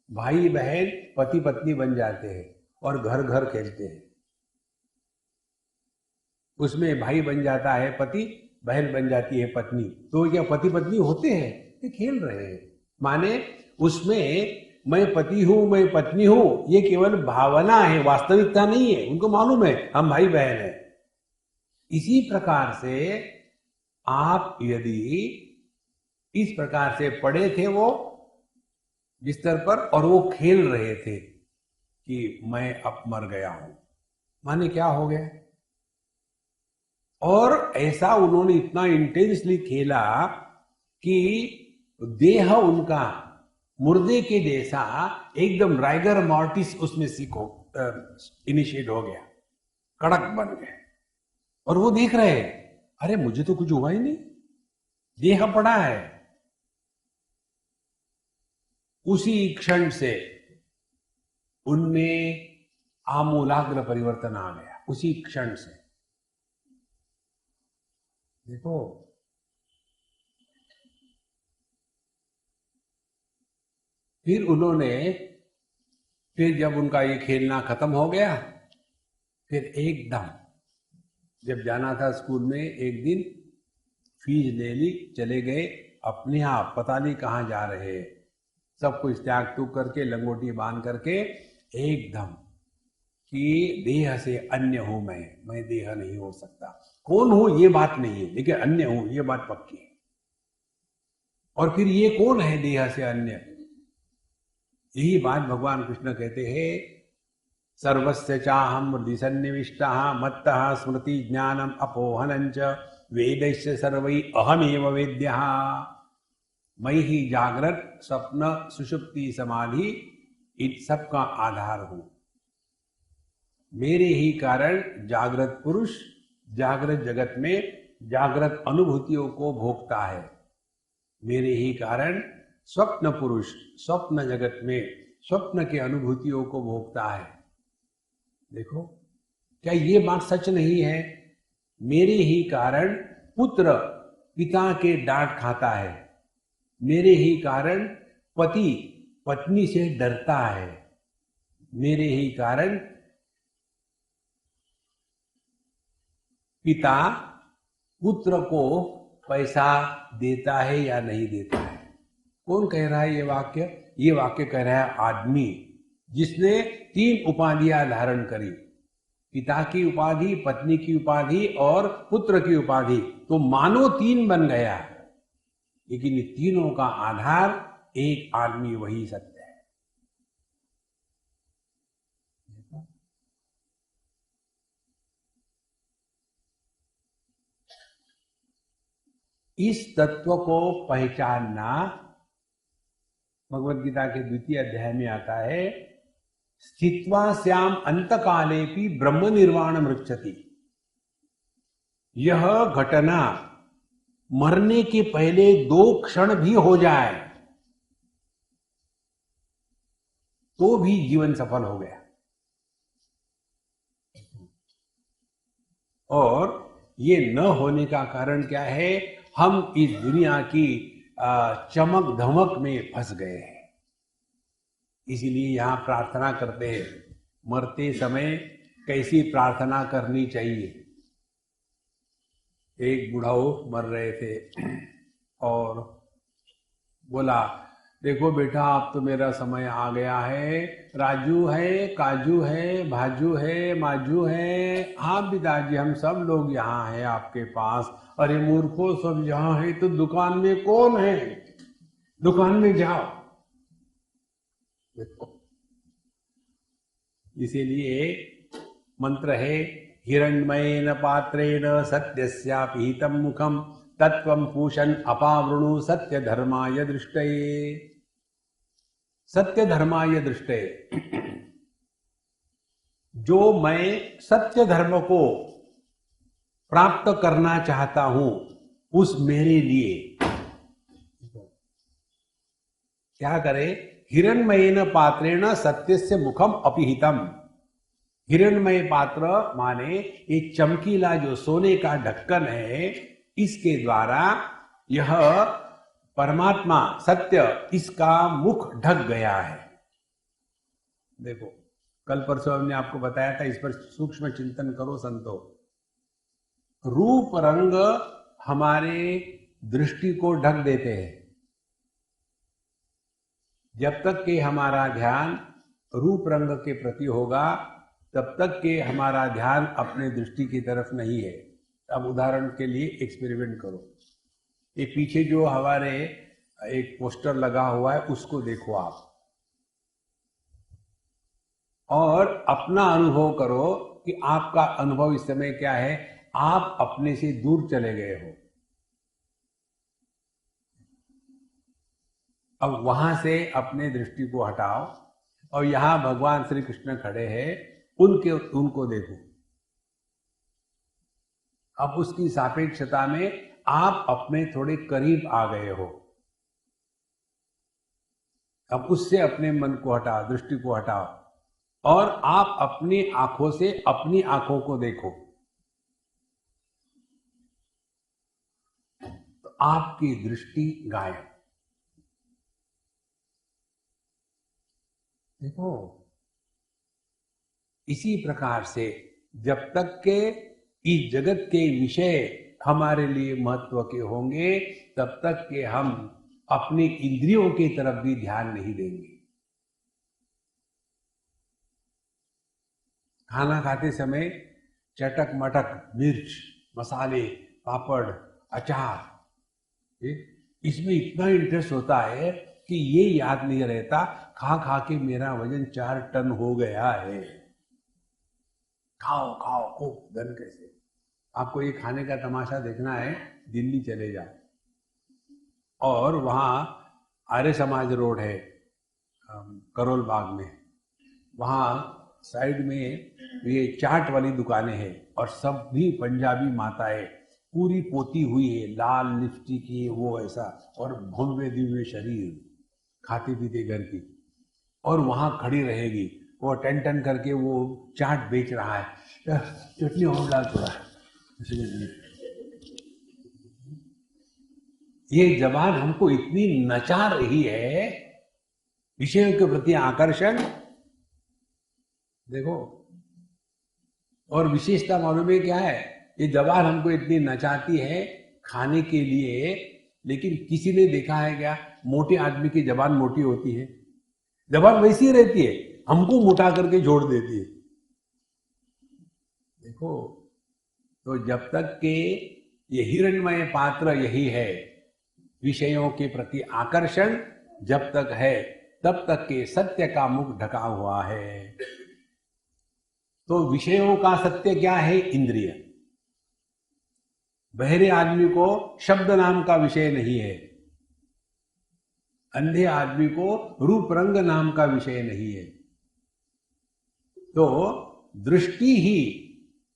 भाई बहन पति पत्नी बन जाते हैं और घर घर खेलते हैं। उसमें भाई बन जाता है पति, बहन बन जाती है पत्नी। तो क्या पति पत्नी होते हैं? ये खेल रहे हैं। माने उसमें मैं पति हूं, मैं पत्नी हूं, ये केवल भावना है, वास्तविकता नहीं है। उनको मालूम है हम भाई बहन हैं। इसी प्रकार से आप यदि इस प्रकार से पड़े थे वो बिस्तर पर और वो खेल रहे थे कि मैं अब मर गया हूं, माने क्या हो गया। और ऐसा उन्होंने इतना इंटेंसली खेला कि देह उनका मुर्दे के जैसा एकदम राइगर मॉर्टिस उसमें इनिशिएट हो गया, कड़क बन गए। और वो देख रहे हैं, अरे मुझे तो कुछ हुआ ही नहीं, देह पड़ा है। उसी क्षण से उनमें आमूलाग्र परिवर्तन आ गया, उसी क्षण से। देखो, फिर जब उनका ये खेलना खत्म हो गया, फिर एकदम जब जाना था स्कूल में, एक दिन फीस ले ली, चले गए अपने आप, पता नहीं कहाँ जा रहे हैं। सब कुछ त्याग तूग करके, लंगोटी बांध करके, एकदम कि देह से अन्य हूं मैं देह नहीं हो सकता। कौन हूं ये बात नहीं है, लेकिन अन्य हूं ये बात पक्की है। और फिर ये कौन है देह से अन्य? यही बात भगवान कृष्ण कहते हैं, सर्वस्य चाहम हृदि सन्निविष्टः मत्तः स्मृति ज्ञानम अपोहनञ्च वेदैश्च सर्वै अहमेव वेद्यः। मैं ही जागृत स्वप्न सुषुप्ति समाधि इन सब का आधार हूं। मेरे ही कारण जागृत पुरुष जागृत जगत में जागृत अनुभूतियों को भोगता है। मेरे ही कारण स्वप्न पुरुष स्वप्न जगत में स्वप्न के अनुभूतियों को भोगता है। देखो, क्या ये बात सच नहीं है? मेरे ही कारण पुत्र पिता के डांट खाता है। मेरे ही कारण पति पत्नी से डरता है। मेरे ही कारण पिता पुत्र को पैसा देता है या नहीं देता है। कौन कह रहा है ये वाक्य? ये वाक्य कह रहा है आदमी जिसने 3 उपाधियां धारण करी, पिता की उपाधि, पत्नी की उपाधि और पुत्र की उपाधि। तो मानो 3 बन गया, लेकिन ये तीनों का आधार एक आदमी, वही सत्य है। इस तत्व को पहचानना भगवद गीता के 2 अध्याय में आता है। स्थित्वा श्याम अंतकालेपि ब्रह्म निर्वाण मृच्छति। यह घटना मरने के पहले 2 क्षण भी हो जाए तो भी जीवन सफल हो गया। और ये न होने का कारण क्या है? हम इस दुनिया की चमक धमक में फंस गए हैं। इसीलिए यहाँ प्रार्थना करते हैं, मरते समय कैसी प्रार्थना करनी चाहिए। एक बुढ़ाओ मर रहे थे और बोला, देखो बेटा अब तो मेरा समय आ गया है, राजू है, काजू है, भाजू है, माजू है, हाँ पिताजी हम सब लोग यहाँ हैं आपके पास। अरे मूर्खों, सब यहाँ है तो दुकान में कौन है? दुकान में जाओ। इसीलिए मंत्र है, हिरण्मयेन पात्रेण सत्यस्यापीतं मुखम तत्वं पूषन् अपावृणु सत्य धर्माय दृष्टये। सत्य धर्माय दृष्टये, जो मैं सत्य धर्म को प्राप्त करना चाहता हूं उस मेरे लिए क्या करे? हिरण्मयेन पात्रेण सत्यस्य मुखम अपिहितम। हिरण्मय पात्र माने ये चमकीला जो सोने का ढक्कन है, इसके द्वारा यह परमात्मा सत्य, इसका मुख ढक गया है। देखो कल परसों हमने आपको बताया था, इस पर सूक्ष्म चिंतन करो संतो। रूप रंग हमारे दृष्टि को ढक देते हैं। जब तक कि हमारा ध्यान रूप रंग के प्रति होगा तब तक कि हमारा ध्यान अपने दृष्टि की तरफ नहीं है। अब उदाहरण के लिए एक्सपेरिमेंट करो, ये पीछे जो हमारे एक पोस्टर लगा हुआ है उसको देखो आप, और अपना अनुभव करो कि आपका अनुभव इस समय क्या है। आप अपने से दूर चले गए हो। अब वहां से अपने दृष्टि को हटाओ और यहां भगवान श्री कृष्ण खड़े हैं, उनको देखो। अब उसकी सापेक्षता में आप अपने थोड़े करीब आ गए हो। अब उससे अपने मन को हटाओ, दृष्टि को हटाओ, और आप अपनी आंखों से अपनी आंखों को देखो। तो आपकी दृष्टि गायब। देखो इसी प्रकार से जब तक के इस जगत के विषय हमारे लिए महत्व के होंगे तब तक के हम अपनी इंद्रियों की तरफ भी ध्यान नहीं देंगे। खाना खाते समय चटक मटक, मिर्च, मसाले, पापड़, अचार, इसमें इतना इंटरेस्ट होता है कि ये याद नहीं रहता खा खा के मेरा वजन 4 टन हो गया है। खाओ खाओ खूब धन कैसे। आपको ये खाने का तमाशा देखना है, दिल्ली चले जाओ और वहाँ आर्य समाज रोड है करोल बाग में, वहाँ साइड में ये चाट वाली दुकानें हैं और सब भी पंजाबी माताएं पूरी पोती हुई है, लाल लिपस्टिक की वो ऐसा, और भव्य दिव्य शरीर, खाती पीते घर की, और वहां खड़ी रहेगी वो टन टन करके वो चाट बेच रहा है, चटनी और डाल थोड़ा। ये जबान हमको इतनी नचा रही है, विषयों के प्रति आकर्षण। देखो, और विशेषता मालूम है क्या है? ये जबान हमको इतनी नचाती है खाने के लिए, लेकिन किसी ने देखा है क्या मोटे आदमी की जबान मोटी होती है? जबान वैसी ही रहती है, हमको मोटा करके जोड़ देती है। देखो, तो जब तक के ये हिरण्मय पात्र यही है, विषयों के प्रति आकर्षण जब तक है तब तक के सत्य का मुख ढका हुआ है। तो विषयों का सत्य क्या है? इंद्रिय। बहरे आदमी को शब्द नाम का विषय नहीं है, अंधे आदमी को रूप रंग नाम का विषय नहीं है। तो दृष्टि ही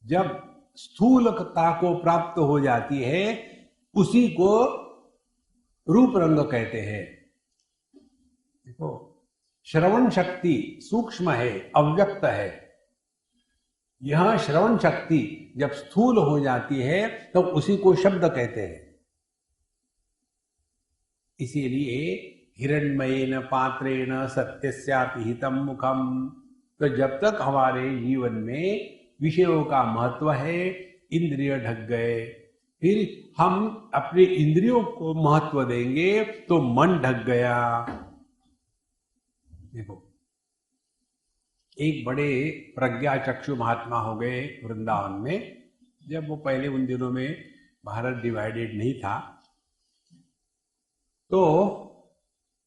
जब स्थूलता को प्राप्त हो जाती है उसी को रूप रंग कहते हैं। देखो, श्रवण शक्ति सूक्ष्म है, अव्यक्त है। यह श्रवण शक्ति जब स्थूल हो जाती है तो उसी को शब्द कहते हैं। इसीलिए हिरण्मयेन पात्रेण सत्यस्यापि हितं मुखम। तो जब तक हमारे जीवन में विषयों का महत्व है, इंद्रिय ढक गए, फिर हम अपने इंद्रियों को महत्व देंगे तो मन ढक गया। देखो, एक बड़े प्रज्ञा चक्षु महात्मा हो गए वृंदावन में। जब वो पहले उन दिनों में भारत डिवाइडेड नहीं था, तो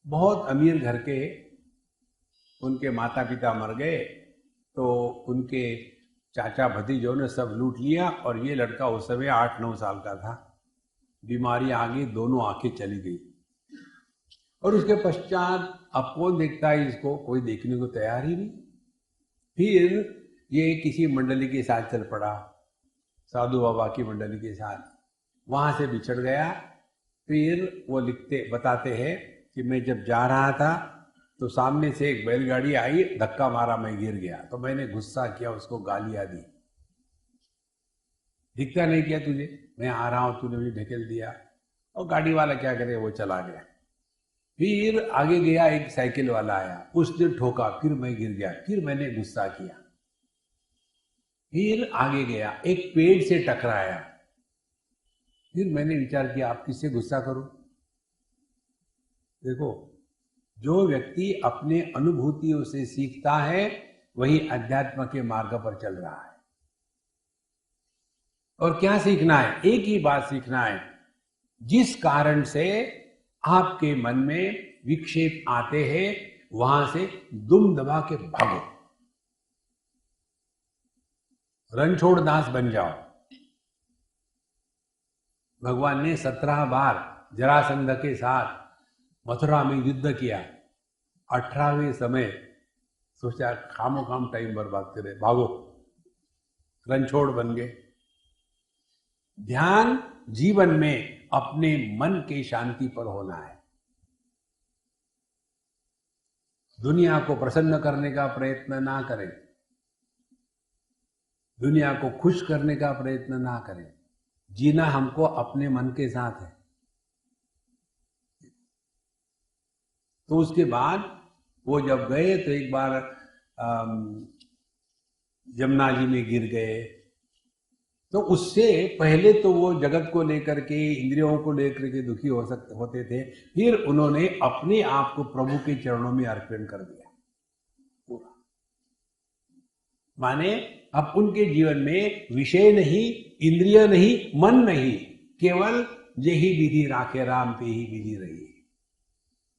बहुत अमीर घर के उनके माता पिता मर गए, तो उनके चाचा भतीजों ने सब लूट लिया और ये लड़का उस समय 8-9 साल का था। बीमारी आ गई, दोनों आंखें चली गई और उसके पश्चात अब कौन देखता है इसको, कोई देखने को तैयार ही नहीं। फिर ये किसी मंडली के साथ चल पड़ा, साधु बाबा की मंडली के साथ, वहां से बिछड़ गया। फिर वो बताते हैं कि मैं जब जा रहा था तो सामने से एक बैलगाड़ी आई, धक्का मारा, मैं गिर गया, तो मैंने गुस्सा किया, उसको गालियां दी, दिखता नहीं क्या तुझे, मैं आ रहा हूं, तूने मुझे ढकेल दिया। और गाड़ी वाला क्या करे, वो चला गया। फिर आगे गया, एक साइकिल वाला आया, उसने ठोका, फिर मैं गिर गया, फिर मैंने गुस्सा किया। फिर आगे गया, एक पेड़ से टकराया, फिर मैंने विचार किया आप किससे गुस्सा करूं। देखो, जो व्यक्ति अपने अनुभूतियों से सीखता है वही अध्यात्म के मार्ग पर चल रहा है। और क्या सीखना है, एक ही बात सीखना है, जिस कारण से आपके मन में विक्षेप आते हैं वहां से दुम दबा के भागो, रणछोड़ दास बन जाओ। भगवान ने 17 बार जरासंध के साथ मथुरा में युद्ध किया। 18वें समय सोचा खामो खाम टाइम बर्बाद करे, भागो, रणछोड़ बन गए। ध्यान जीवन में अपने मन के शांति पर होना है। दुनिया को प्रसन्न करने का प्रयत्न ना करें, दुनिया को खुश करने का प्रयत्न ना करें। जीना हमको अपने मन के साथ है। तो उसके बाद वो जब गए तो एक बार यमुना जी में गिर गए। तो उससे पहले तो वो जगत को लेकर के, इंद्रियों को लेकर के दुखी होते थे। फिर उन्होंने अपने आप को प्रभु के चरणों में अर्पण कर दिया पूरा। माने अब उनके जीवन में विषय नहीं, इंद्रिय नहीं, मन नहीं, केवल यही विधि राखे राम पे ही विधि रही।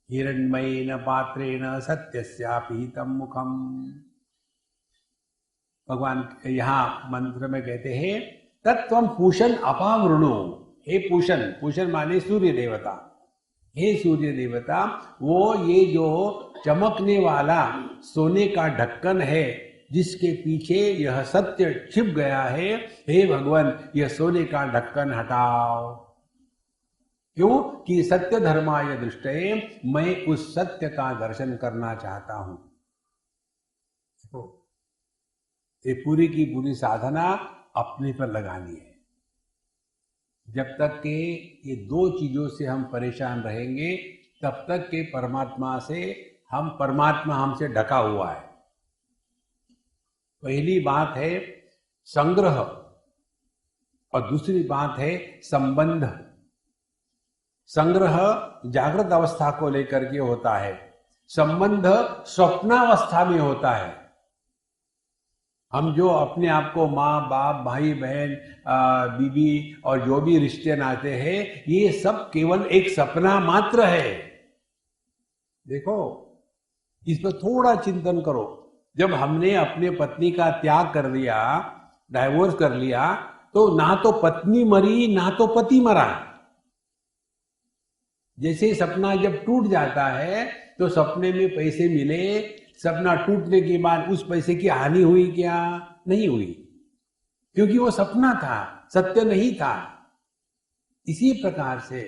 हिरण्मयेन पात्रेण सत्यस्यापि हितं मुखम। भगवान यहाँ मंत्र में कहते हैं तत्वं पूषण अपावृणो। हे पूषण, पूषण माने सूर्य देवता, हे सूर्य देवता, वो ये जो चमकने वाला सोने का ढक्कन है जिसके पीछे यह सत्य छिप गया है, हे भगवान यह सोने का ढक्कन हटाओ। क्यों कि सत्य धर्माय दृष्टये, मैं उस सत्य का दर्शन करना चाहता हूं। ये पूरी की पूरी साधना अपने पर लगानी है। जब तक के ये दो चीजों से हम परेशान रहेंगे तब तक के परमात्मा हमसे ढका हुआ है। पहली बात है संग्रह और दूसरी बात है संबंध। संग्रह जागृत अवस्था को लेकर के होता है, संबंध स्वप्नावस्था में होता है। हम जो अपने आप को माँ बाप, भाई बहन, बीवी और जो भी रिश्ते नाते हैं, ये सब केवल एक सपना मात्र है। देखो, इस पर थोड़ा चिंतन करो। जब हमने अपने पत्नी का त्याग कर दिया, डाइवोर्स कर लिया, तो ना तो पत्नी मरी ना तो पति मरा। जैसे सपना जब टूट जाता है तो सपने में पैसे मिले, सपना टूटने के बाद उस पैसे की हानि हुई क्या? नहीं हुई, क्योंकि वो सपना था, सत्य नहीं था। इसी प्रकार से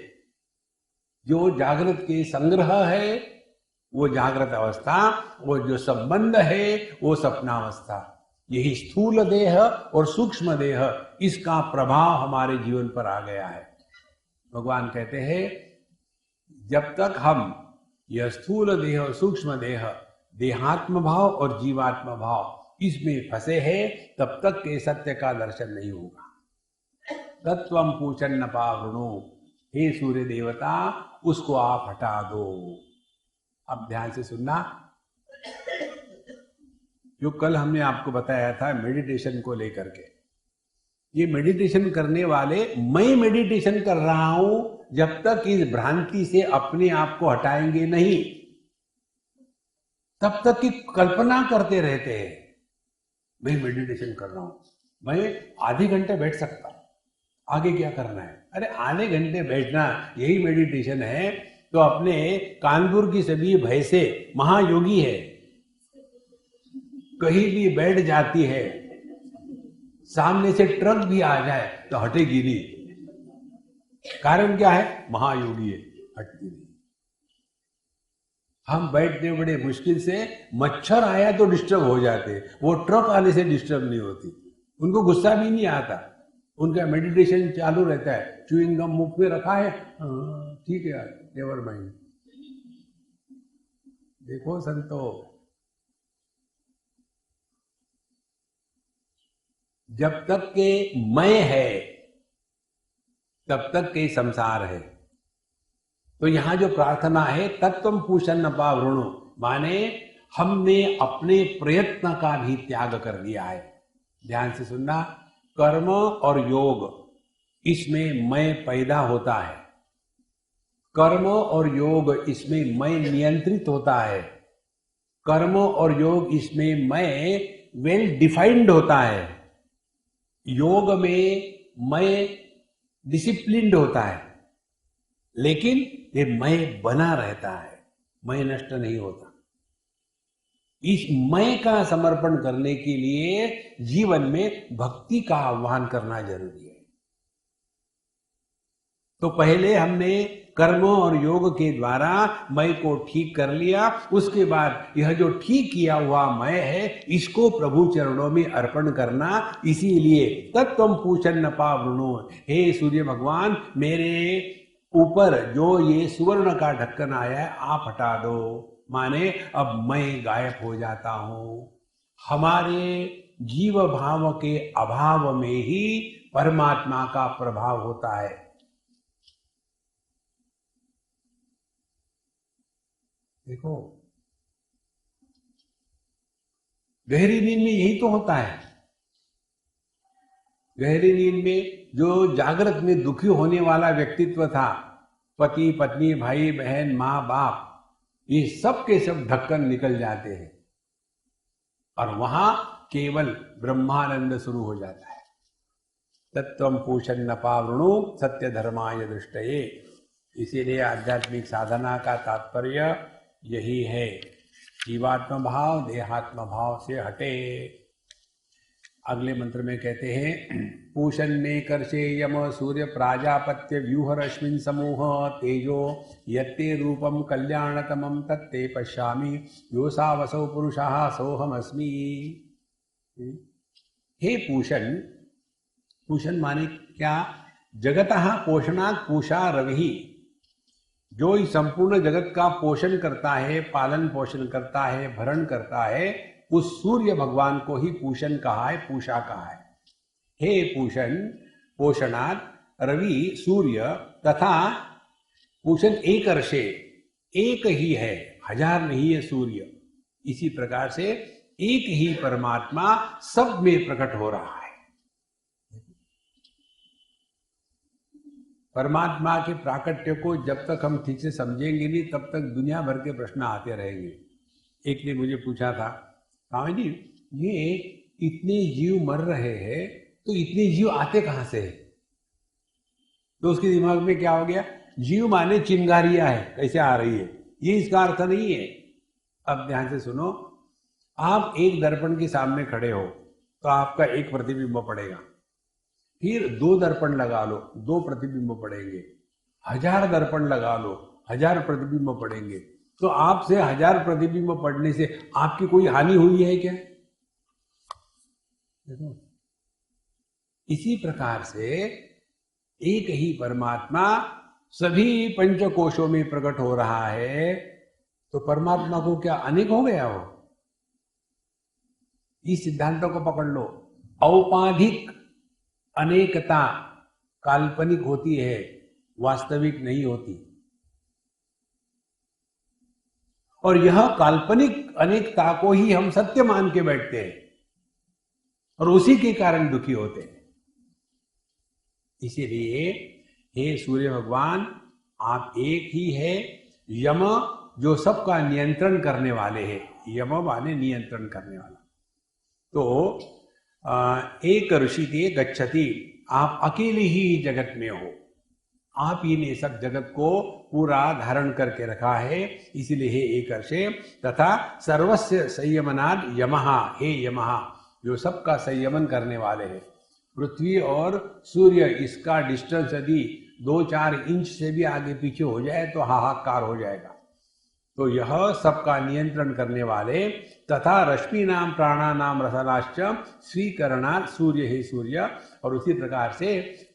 जो जागृत के संग्रह है वो जागृत अवस्था, वो जो संबंध है वो सपनावस्था। यही स्थूल देह और सूक्ष्म देह, इसका प्रभाव हमारे जीवन पर आ गया है। भगवान कहते हैं जब तक हम यह स्थूल देह और सूक्ष्म देह, देहात्म भाव और जीवात्म भाव इसमें फंसे हैं, तब तक के सत्य का दर्शन नहीं होगा। तत्वम पूछन न पावृणु, हे सूर्य देवता उसको आप हटा दो। अब ध्यान से सुनना, जो कल हमने आपको बताया था मेडिटेशन को लेकर के, ये मेडिटेशन करने वाले, मैं मेडिटेशन कर रहा हूं जब तक इस भ्रांति से अपने आप को हटाएंगे नहीं, तब तक की कल्पना करते रहते हैं मैं मेडिटेशन कर रहा हूं, मैं आधे घंटे बैठ सकता हूं, आगे क्या करना है। अरे आधे घंटे बैठना यही मेडिटेशन है तो अपने कानपुर की सभी भैंसे महायोगी है, कहीं भी बैठ जाती है, सामने से ट्रक भी आ जाए तो हटेगी नहीं। कारण क्या है? महायोगी है, हटती नहीं। हम बैठते बड़े मुश्किल से, मच्छर आया तो डिस्टर्ब हो जाते, वो ट्रक आने से डिस्टर्ब नहीं होती, उनको गुस्सा भी नहीं आता, उनका मेडिटेशन चालू रहता है। च्युइंग गम मुख में रखा है, ठीक है यार, नेवर माइंड। देखो संतो, जब तक के मैं है तब तक के संसार है। तो यहां जो प्रार्थना है, तत्वम पूषण न पावृणु, माने हमने अपने प्रयत्न का भी त्याग कर दिया है। ध्यान से सुनना, कर्म और योग इसमें मैं पैदा होता है, कर्म और योग इसमें मैं नियंत्रित होता है, कर्म और योग इसमें मैं वेल डिफाइंड होता है, योग में मैं डिसिप्लिन्ड होता है, लेकिन ये मैं बना रहता है, मैं नष्ट नहीं होता। इस मैं का समर्पण करने के लिए जीवन में भक्ति का आह्वान करना जरूरी है। तो पहले हमने कर्म और योग के द्वारा मैं को ठीक कर लिया, उसके बाद यह जो ठीक किया हुआ मैं है इसको प्रभु चरणों में अर्पण करना। इसीलिए तत्वम पूछन न पावृणु, हे सूर्य भगवान मेरे ऊपर जो ये सुवर्ण का ढक्कन आया है आप हटा दो, माने अब मैं गायब हो जाता हूं। हमारे जीव भाव के अभाव में ही परमात्मा का प्रभाव होता है। देखो, गहरी नींद में यही तो होता है। गहरी नींद में जो जागृत में दुखी होने वाला व्यक्तित्व था, पति पत्नी भाई बहन माँ बाप, ये सब के सब ढक्कन निकल जाते हैं और वहां केवल ब्रह्मानंद शुरू हो जाता है। तत्वम पूषण न पावृणु सत्य धर्माय दृष्टये। इसीलिए आध्यात्मिक साधना का तात्पर्य यही है, जीवात्म भाव देहात्म भाव से हटे। अगले मंत्र में कहते हैं, पूषण में कर्षे यम सूर्य प्राजापत्य व्यूह रश्मिन समूह तेजो यत्ते रूपम कल्याणतमं तत्ते पश्यामि योसा वसो पुरुषः सोहमस्मि। हे पूषण, पूषण माने क्या? जगतः पोषणात् पूषा रवि, जो इस संपूर्ण जगत का पोषण करता है, पालन पोषण करता है, भरण करता है, उस सूर्य भगवान को ही पूषण कहा है, पूषा कहा है। हे पूषण, पोषणात् रवि सूर्य तथा पूषण एक अर्षे, एक ही है, हजार नहीं है सूर्य। इसी प्रकार से एक ही परमात्मा सब में प्रकट हो रहा है। परमात्मा के प्राकट्य को जब तक हम ठीक से समझेंगे नहीं, तब तक दुनिया भर के प्रश्न आते रहेंगे। एक ने मुझे पूछा था, स्वामी जी ये इतने जीव मर रहे हैं तो इतने जीव आते कहां से? तो उसके दिमाग में क्या हो गया, जीव माने चिंगारियां है, कैसे आ रही है, ये इसका अर्थ नहीं है। अब ध्यान से सुनो, आप एक दर्पण के सामने खड़े हो तो आपका एक प्रतिबिंब पड़ेगा, फिर दो दर्पण लगा लो, दो प्रतिबिंब पड़ेंगे, हजार दर्पण लगा लो, हजार प्रतिबिंब पड़ेंगे। तो आपसे हजार प्रतिबिंब पड़ने से आपकी कोई हानि हुई है क्या? देखो, इसी प्रकार से एक ही परमात्मा सभी पंचकोशों में प्रकट हो रहा है, तो परमात्मा को क्या अनेक हो गया वो? इस सिद्धांतों को पकड़ लो। औपाधिक अनेकता काल्पनिक होती है, वास्तविक नहीं होती। और यह काल्पनिक अनेकता को ही हम सत्य मान के बैठते हैं और उसी के कारण दुखी होते हैं। इसीलिए हे सूर्य भगवान, आप एक ही है। यम जो सबका नियंत्रण करने वाले हैं, यम माने नियंत्रण करने वाला। तो एक ऋषि थे गच्छति, आप अकेले ही जगत में हो, आप ही ने सब जगत को पूरा धारण करके रखा है, इसलिए हे एक ऋषि। तथा सर्वस्य संयमनाद यमहा, हे यमहा जो सबका संयमन करने वाले हैं। पृथ्वी और सूर्य इसका डिस्टेंस यदि 2-4 इंच से भी आगे पीछे हो जाए तो हाहाकार हो जाएगा। तो यह सबका नियंत्रण करने वाले। तथा रश्मि नाम प्राणा नाम रसनाश्च स्वीकरणात् सूर्य हे सूर्य, और उसी प्रकार से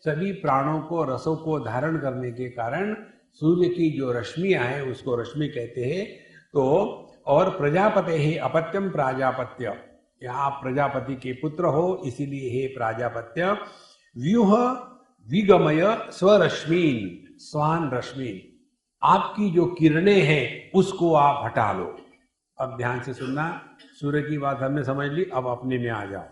सभी प्राणों को रसों को धारण करने के कारण सूर्य की जो रश्मियां हैं उसको रश्मि कहते हैं। तो और प्रजापते हे अपत्यम प्राजापत्य, यहाँ प्रजापति के पुत्र हो इसीलिए हे प्राजापत्य। व्यूह विगमय स्वरश्मीन स्वान रश्मीन, आपकी जो किरणें हैं उसको आप हटा लो। अब ध्यान से सुनना, सूर्य की बात हमने समझ ली, अब अपने में आ जाओ।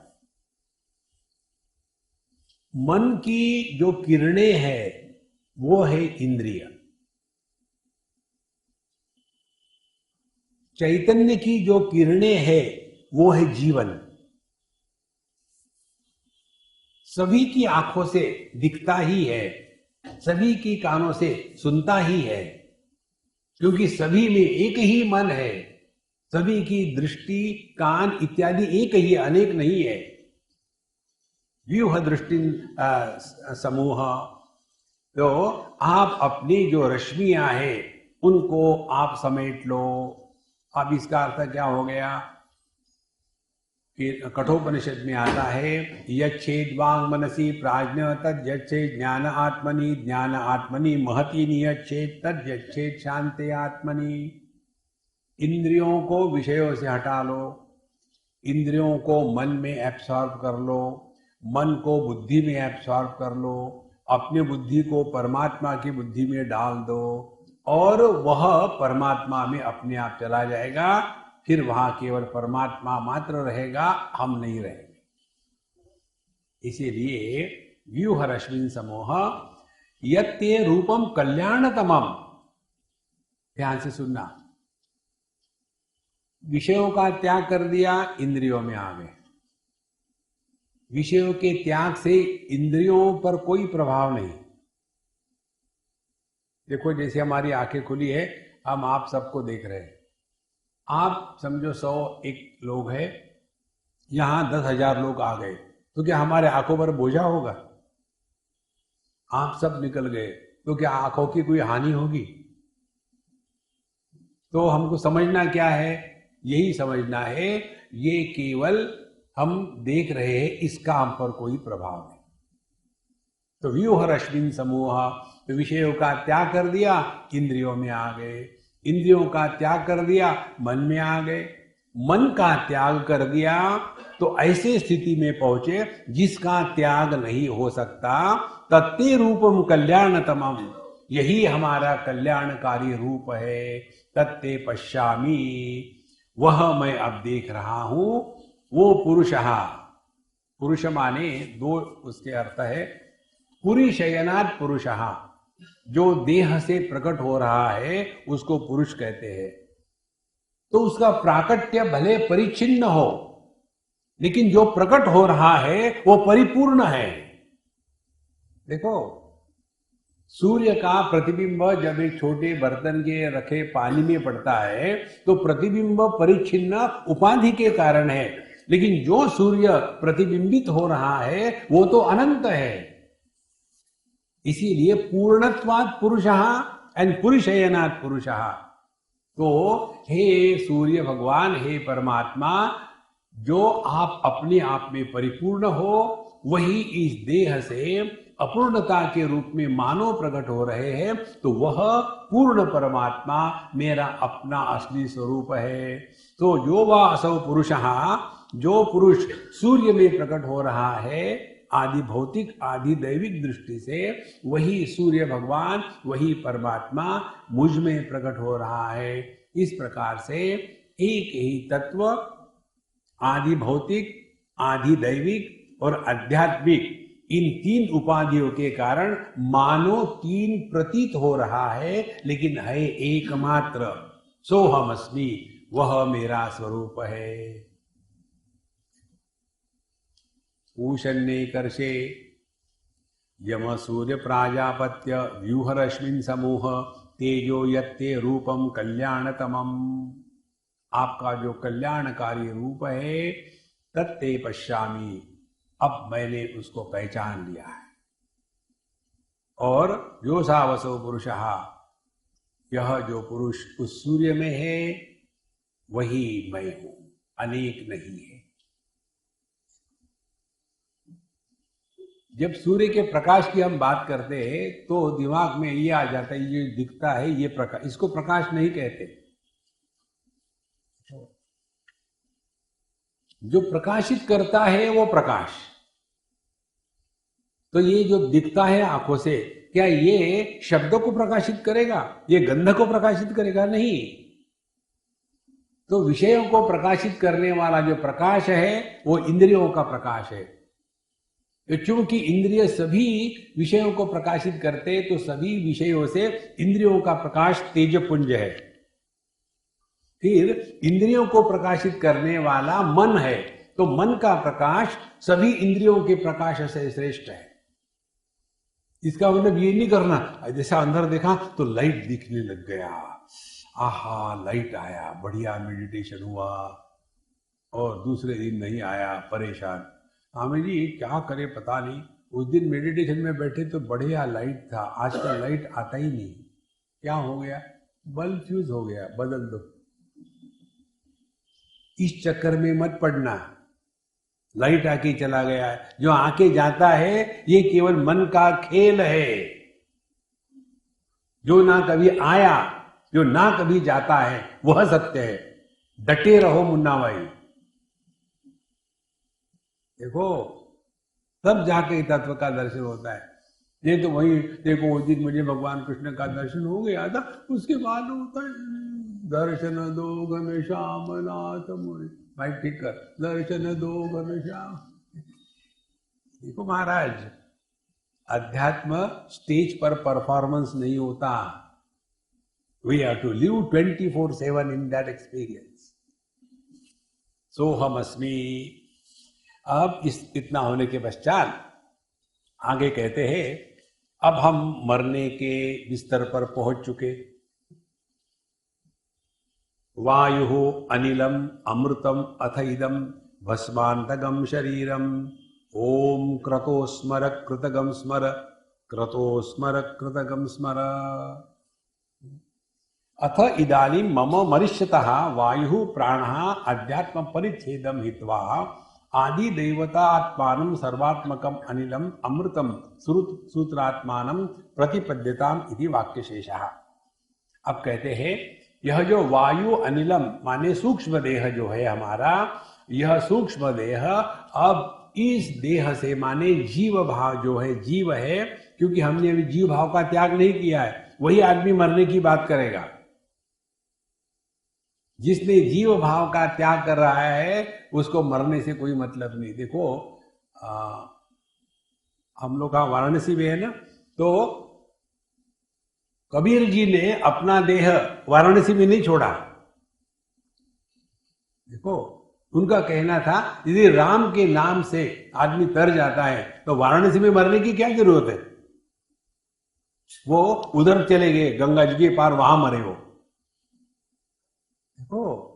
मन की जो किरणें हैं वो है इंद्रिय, चैतन्य की जो किरणें हैं वो है जीवन। सभी की आंखों से दिखता ही है, सभी की कानों से सुनता ही है, क्योंकि सभी में एक ही मन है, सभी की दृष्टि कान इत्यादि एक ही, अनेक नहीं है। व्यूह दृष्टि समूह। तो आप अपनी जो रश्मियां हैं उनको आप समेट लो। अब इसका अर्थ क्या हो गया कि कठोपनिषद में आता है, यच्छेद वांग मनसी प्राज्ञ तद्यच्छेद ज्ञान आत्मनि, ज्ञान आत्मनि महति नियच्छेद तद्यच्छेद शांति आत्मनि। इंद्रियों को विषयों से हटा लो, इंद्रियों को मन में एब्सॉर्ब कर लो, मन को बुद्धि में एब्सॉर्ब कर लो, अपने बुद्धि को परमात्मा की बुद्धि में डाल दो और वह परमात्मा में अपने आप चला जाएगा। फिर वहां केवल परमात्मा मात्र रहेगा, हम नहीं रहेंगे। इसीलिए व्यूह रश्मिन समूह यत्ते रूपम कल्याणतमम। ध्यान से सुनना, विषयों का त्याग कर दिया, इंद्रियों में आ गए। विषयों के त्याग से इंद्रियों पर कोई प्रभाव नहीं। देखो जैसे हमारी आंखें खुली है, हम आप सबको देख रहे हैं। आप समझो 101 लोग हैं, यहां 10,000 लोग आ गए तो क्या हमारे आंखों पर बोझा होगा? आप सब निकल गए तो क्या आंखों की कोई हानि होगी? तो हमको समझना क्या है? यही समझना है, ये केवल हम देख रहे हैं, इसका हम पर कोई प्रभाव नहीं। तो व्यूह रश्मिन समूह, तो विषयों का त्याग कर दिया, इंद्रियों में आ गए। इंद्रियों का त्याग कर दिया, मन में आ गए। मन का त्याग कर दिया तो ऐसे स्थिति में पहुंचे जिसका त्याग नहीं हो सकता। तत्ते रूपम कल्याणतमम, यही हमारा कल्याणकारी रूप है। तत्ते पश्यामि, वह मैं अब देख रहा हूं। वो पुरुषः, पुरुष माने दो उसके अर्थ है। पुरीशयनात् पुरुषः, जो देह से प्रकट हो रहा है उसको पुरुष कहते हैं। तो उसका प्राकट्य भले परिच्छिन्न हो, लेकिन जो प्रकट हो रहा है वो परिपूर्ण है। देखो सूर्य का प्रतिबिंब जब एक छोटे बर्तन के रखे पानी में पड़ता है तो प्रतिबिंब परिच्छिन्न उपाधि के कारण है, लेकिन जो सूर्य प्रतिबिंबित हो रहा है वो तो अनंत है। इसीलिए पूर्णत्वात् पुरुषः एंड पुरुषयनात् पुरुषः। तो हे सूर्य भगवान, हे परमात्मा, जो आप अपने आप में परिपूर्ण हो वही इस देह से अपूर्णता के रूप में मानव प्रकट हो रहे हैं, तो वह पूर्ण परमात्मा मेरा अपना असली स्वरूप है। तो जो वह असौ पुरुषः, जो पुरुष सूर्य में प्रकट हो रहा है आदि भौतिक आदि दैविक दृष्टि से, वही सूर्य भगवान, वही परमात्मा मुझ में प्रकट हो रहा है। इस प्रकार से एक ही तत्व आदि भौतिक, आदि दैविक और आध्यात्मिक, इन तीन उपाधियों के कारण मानो तीन प्रतीत हो रहा है, लेकिन है एकमात्र। सोहमस्मि, वह मेरा स्वरूप है। पूषण्ये कर्षे यम सूर्य प्राजापत्य व्यूहरश्मिन समूह तेजो यत्ते रूपम कल्याणतमम। आपका जो कल्याणकारी रूप है, तत्ते पश्यामि, अब मैंने उसको पहचान लिया है। और जो सावसो पुरुषः, यह जो पुरुष उस सूर्य में है वही मैं हूं, अनेक नहीं है। जब सूर्य के प्रकाश की हम बात करते हैं तो दिमाग में ये आ जाता है, ये दिखता है ये प्रकाश, इसको प्रकाश नहीं कहते। जो प्रकाशित करता है वो प्रकाश। तो ये जो दिखता है आंखों से, क्या ये शब्दों को प्रकाशित करेगा, ये गंध को प्रकाशित करेगा? नहीं। तो विषयों को प्रकाशित करने वाला जो प्रकाश है वो इंद्रियों का प्रकाश है। तो चूंकि इंद्रिय सभी विषयों को प्रकाशित करते, तो सभी विषयों से इंद्रियों का प्रकाश तेजपुंज है। फिर इंद्रियों को प्रकाशित करने वाला मन है, तो मन का प्रकाश सभी इंद्रियों के प्रकाश से श्रेष्ठ है। इसका मतलब ये नहीं करना जैसा अंदर देखा तो लाइट दिखने लग गया, आहा लाइट आया, बढ़िया मेडिटेशन हुआ, और दूसरे दिन नहीं आया, परेशान। स्वामी जी क्या करे पता नहीं, उस दिन मेडिटेशन में बैठे तो बढ़िया लाइट था, आजकल लाइट आता ही नहीं, क्या हो गया? बल्ब फ्यूज हो गया, बदल दो। इस चक्कर में मत पड़ना, लाइट आके चला गया है, जो आके जाता है ये केवल मन का खेल है। जो ना कभी आया, जो ना कभी जाता है, वह सत्य है। डटे रहो मुन्ना भाई, देखो तब जाके तत्व का दर्शन होता है। ये तो वही देखो, उस दिन मुझे भगवान कृष्ण का दर्शन हो गया था, उसके बाद होता है दर्शन दो घनश्याम नाथ मोरे। भाई ठीक कर, दर्शन दो घनश्याम। देखो महाराज, अध्यात्म स्टेज पर परफॉर्मेंस नहीं होता। We have to live 24/7 in that experience. सोहम अस्मि। अब इतना होने के पश्चात आगे कहते हैं, अब हम मरने के बिस्तर पर पहुंच चुके। वायु अनिलम अमृतम अथ इदम भस्मांतगम शरीरम। ओम क्रतो स्मर कृतगम स्मर, क्रतो स्मर कृतगम स्मर। अथ इदानीं मम मरिष्यतः वायु प्राणः अध्यात्म परिच्छेदम हित्वा आदि देवता आत्मानं सर्वात्मकम अनिलम अमृतम सूत्रात्मानं प्रतिपद्यताम इति वाक्यशेषः। अब कहते हैं, यह जो वायु अनिलम माने सूक्ष्म देह जो है हमारा, यह सूक्ष्म देह अब इस देह से माने जीव भाव जो है, जीव है, क्योंकि हमने अभी जीव भाव का त्याग नहीं किया है, वही आदमी मरने की बात करेगा। जिसने जीव भाव का त्याग कर रहा है उसको मरने से कोई मतलब नहीं। देखो हम लोग वाराणसी में है ना, तो कबीर जी ने अपना देह वाराणसी में नहीं छोड़ा। देखो उनका कहना था, यदि राम के नाम से आदमी तर जाता है तो वाराणसी में मरने की क्या जरूरत है? वो उधर चले गए, गंगा जी के पार, वहां मरे वो। देखो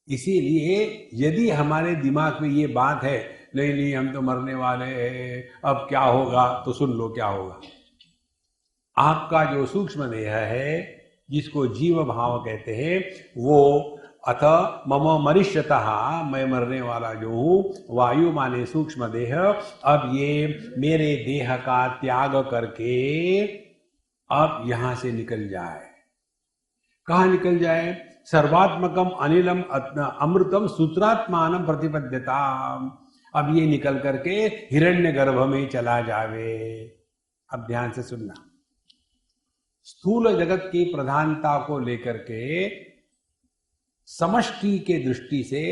इसीलिए यदि हमारे दिमाग में ये बात है, नहीं नहीं हम तो मरने वाले हैं, अब क्या होगा, तो सुन लो क्या होगा। आपका जो सूक्ष्म देह है, जिसको जीव भाव कहते हैं, वो अथ मम मरिष्यतः, मैं मरने वाला जो हूं, वायु माने सूक्ष्म देह, अब ये मेरे देह का त्याग करके अब यहां से निकल जाए। कहां निकल जाए? सर्वात्मकम अनिलम अमृतम सूत्रात्मानम प्रतिपद्यता। अब ये निकल करके हिरण्य गर्भ में चला जावे। अब ध्यान से सुनना, स्थूल जगत की प्रधानता को लेकर के समष्टि के दृष्टि से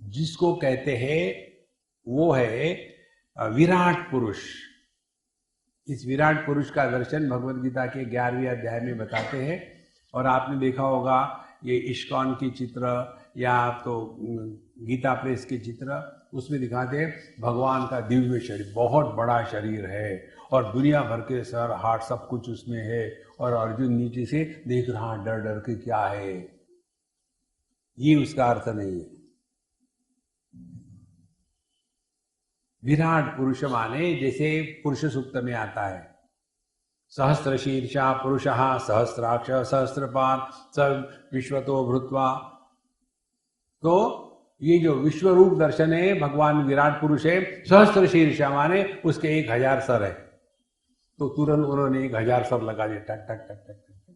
जिसको कहते हैं वो है विराट पुरुष। इस विराट पुरुष का दर्शन भगवद गीता के 11वें अध्याय में बताते हैं। और आपने देखा होगा ये इस्कॉन की चित्र या तो गीता प्रेस के चित्र, उसमें दिखाते हैं भगवान का दिव्य शरीर, बहुत बड़ा शरीर है और दुनिया भर के सर हार्ट सब कुछ उसमें है, और अर्जुन नीचे से देख रहा डर डर के क्या है। ये उसका अर्थ नहीं है। विराट पुरुष माने जैसे पुरुष सूक्त में आता है, सहस्र शीर्षा पुरुषः सहस्राक्ष सहस्रपाद स विश्वतो भूत्वा। तो ये जो विश्व रूप दर्शन है, भगवान विराट पुरुष है। सहस्र शीर्षा माने उसके 1000 सर है, तो तुरंत उन्होंने 1000 सर लगा दिए, टक टक टक टक टक।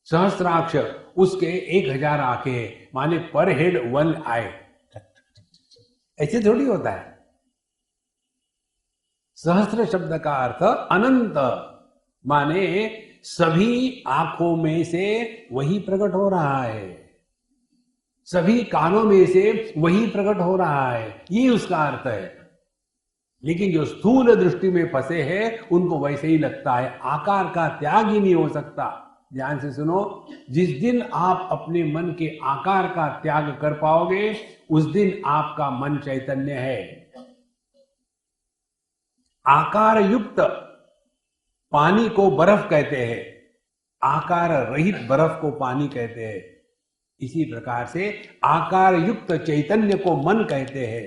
सहस्राक्ष उसके 1000 आंखें हैं, माने पर हेड 1 आई। ऐसे थोड़ी होता है। सहस्त्र शब्द का अर्थ अनंत, माने सभी आंखों में से वही प्रकट हो रहा है, सभी कानों में से वही प्रकट हो रहा है, ये उसका अर्थ है। लेकिन जो स्थूल दृष्टि में फंसे हैं उनको वैसे ही लगता है, आकार का त्याग ही नहीं हो सकता। ध्यान से सुनो, जिस दिन आप अपने मन के आकार का त्याग कर पाओगे उस दिन आपका मन चैतन्य है। आकार युक्त पानी को बर्फ कहते हैं, आकार रहित बर्फ को पानी कहते हैं। इसी प्रकार से आकार युक्त चैतन्य को मन कहते हैं,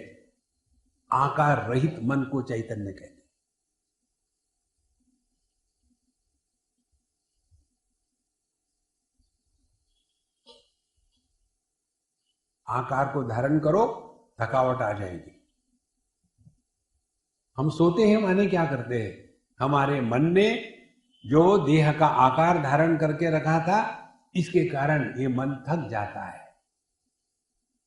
आकार रहित मन को चैतन्य कहते हैं। आकार को धारण करो, थकावट आ जाएगी। हम सोते हैं माने क्या करते हैं? हमारे मन ने जो देह का आकार धारण करके रखा था, इसके कारण ये मन थक जाता है।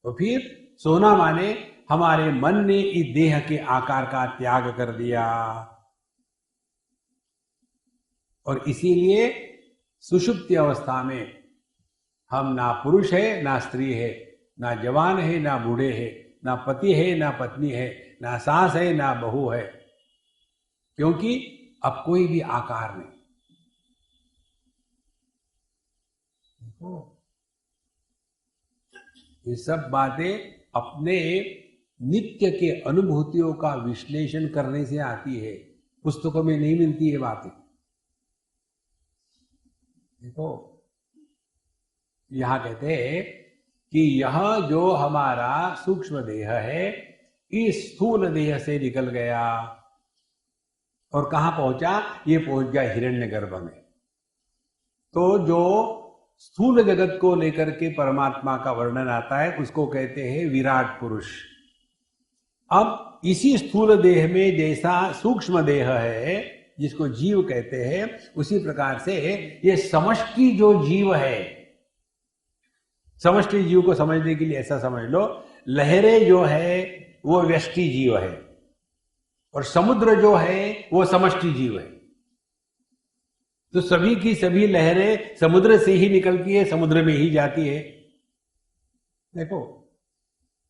तो फिर सोना माने हमारे मन ने इस देह के आकार का त्याग कर दिया। और इसीलिए सुषुप्ति अवस्था में हम ना पुरुष है ना स्त्री है, ना जवान है ना बूढ़े है, ना पति है ना पत्नी है, ना सास है ना बहू है, क्योंकि अब कोई भी आकार नहीं। ये सब बातें अपने नित्य के अनुभूतियों का विश्लेषण करने से आती है, पुस्तकों में नहीं मिलती है बातें। देखो यहां कहते हैं कि यह जो हमारा सूक्ष्म देह है, इस स्थूल देह से निकल गया और कहां पहुंचा? ये पहुंच गया हिरण्यगर्भ में। तो जो स्थूल जगत को लेकर के परमात्मा का वर्णन आता है उसको कहते हैं विराट पुरुष। अब इसी स्थूल देह में जैसा सूक्ष्म देह है जिसको जीव कहते हैं, उसी प्रकार से ये समष्टि जो जीव है, समष्टि जीव को समझने के लिए ऐसा समझ लो, लहरें जो है वो व्यष्टि जीव है और समुद्र जो है वो समष्टि जीव है। तो सभी की सभी लहरें समुद्र से ही निकलती है, समुद्र में ही जाती है। देखो,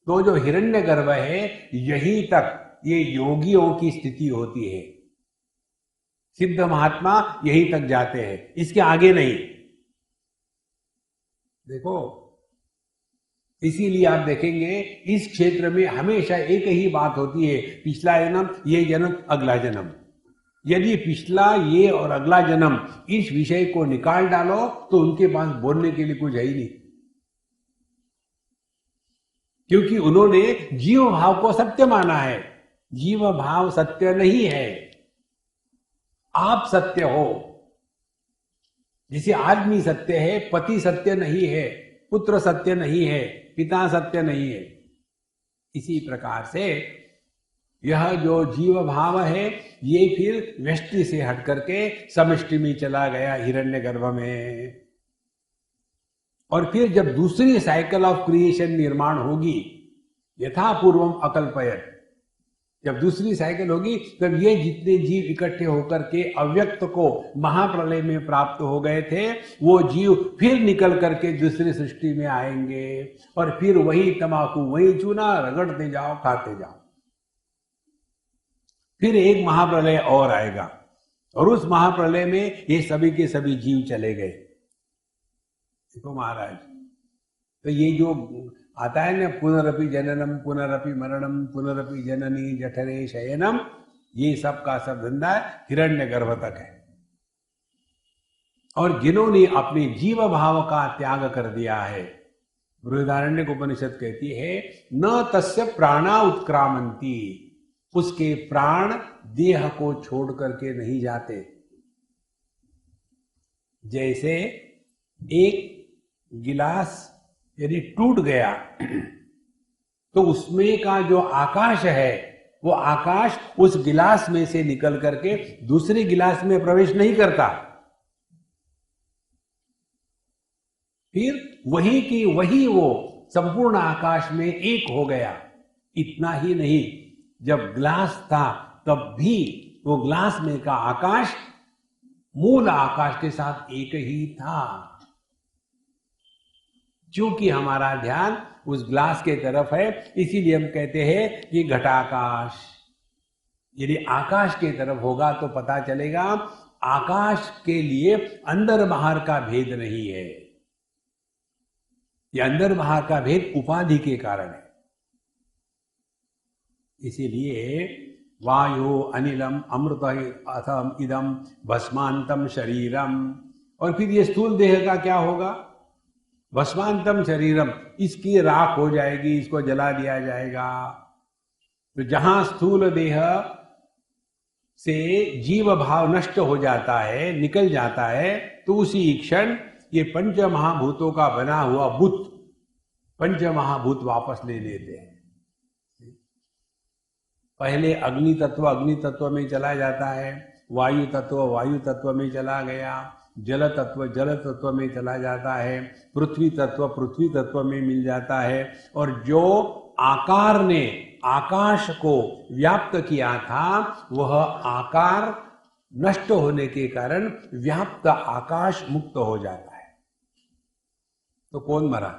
तो जो हिरण्यगर्भ है यहीं तक ये योगियों की स्थिति होती है, सिद्ध महात्मा यहीं तक जाते हैं, इसके आगे नहीं। देखो, इसीलिए आप देखेंगे इस क्षेत्र में हमेशा एक ही बात होती है, पिछला जन्म, ये जन्म, अगला जन्म। यदि पिछला, ये और अगला जन्म इस विषय को निकाल डालो तो उनके पास बोलने के लिए कुछ है ही नहीं, क्योंकि उन्होंने जीव भाव को सत्य माना है। जीव भाव सत्य नहीं है, आप सत्य हो। जैसे आदमी सत्य है, पति सत्य नहीं है, पुत्र सत्य नहीं है, पिता सत्य नहीं है, इसी प्रकार से यह जो जीव भाव है ये फिर व्यष्टि से हट करके समष्टि में चला गया, हिरण्यगर्भ में। और फिर जब दूसरी साइकिल ऑफ क्रिएशन निर्माण होगी, यथा पूर्वम अकल्पयत, जब दूसरी साइकिल होगी तब ये जितने जीव इकट्ठे होकर के अव्यक्त को महाप्रलय में प्राप्त हो गए थे, वो जीव फिर निकल करके दूसरी सृष्टि में आएंगे और फिर वही तंबाकू, वही चूना रगड़ते जाओ, खाते जाओ। फिर एक महाप्रलय और आएगा और उस महाप्रलय में ये सभी के सभी जीव चले गए। देखो महाराज, तो ये जो आता है ना, पुनरपि जननम पुनरपि मरणम पुनरपि जननी जठरे शयनम, ये सब का सब धंधा हिरण्यगर्भ तक है। और जिन्होंने अपने जीव भाव का त्याग कर दिया है, बृहदारण्यक उपनिषद कहती है न तस्य प्राणा उत्क्रामंती, उसके प्राण देह को छोड़ करके नहीं जाते। जैसे एक गिलास यदि टूट गया तो उसमें का जो आकाश है, वो आकाश उस गिलास में से निकल करके दूसरे गिलास में प्रवेश नहीं करता, फिर वही की वही वो संपूर्ण आकाश में एक हो गया। इतना ही नहीं, जब ग्लास था तब भी वो ग्लास में का आकाश मूल आकाश के साथ एक ही था। क्योंकि हमारा ध्यान उस ग्लास के तरफ है, इसीलिए हम कहते हैं कि घटाकाश। यदि आकाश के तरफ होगा तो पता चलेगा आकाश के लिए अंदर बाहर का भेद नहीं है, ये अंदर बाहर का भेद उपाधि के कारण है। इसीलिए वायु अनिलम अमृत अथम इदम भस्मांतम शरीरम। और फिर ये स्थूल देह का क्या होगा? भस्मांतम शरीरम, इसकी राख हो जाएगी, इसको जला दिया जाएगा। तो जहां स्थूल देह से जीव भाव नष्ट हो जाता है, निकल जाता है, तो उसी क्षण ये पंच महाभूतों का बना हुआ बुत, पंच महाभूत वापस ले लेते हैं। पहले अग्नि तत्व में चला जाता है, वायु तत्व में चला गया, जल तत्व में चला जाता है, पृथ्वी तत्व में मिल जाता है। और जो आकार ने आकाश को व्याप्त किया था, वह आकार नष्ट होने के कारण व्याप्त आकाश मुक्त हो जाता है। तो कौन मरा?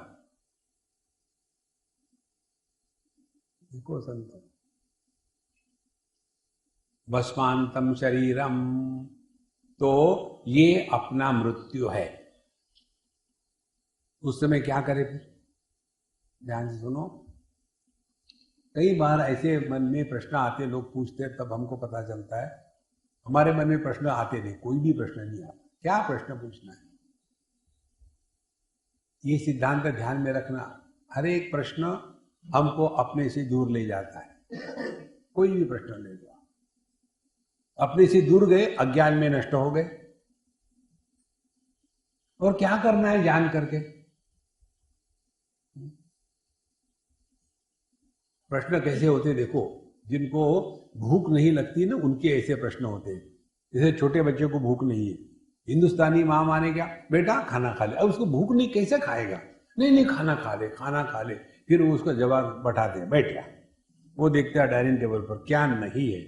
देखो संत, भस्मांतम शरीरम, तो ये अपना मृत्यु है। उस समय क्या करे? फिर ध्यान से सुनो। कई बार ऐसे मन में प्रश्न आते, लोग पूछते, तब हमको पता चलता है हमारे मन में प्रश्न आते नहीं, कोई भी प्रश्न नहीं आता। क्या प्रश्न पूछना है? ये सिद्धांत ध्यान में रखना, हर एक प्रश्न हमको अपने से दूर ले जाता है। कोई भी प्रश्न ले लो, अपने से दूर गए, अज्ञान में नष्ट हो गए। और क्या करना है जान करके? प्रश्न कैसे होते देखो, जिनको भूख नहीं लगती ना, उनके ऐसे प्रश्न होते हैं। जैसे छोटे बच्चे को भूख नहीं है, हिंदुस्तानी माँ माने क्या, बेटा खाना खा ले। अब उसको भूख नहीं, कैसे खाएगा? नहीं खाना खा ले, खाना खा ले। फिर वो उसको जवाब बैठाते हैं, बैठ जा। वो देखता है डाइनिंग टेबल पर क्या नहीं है,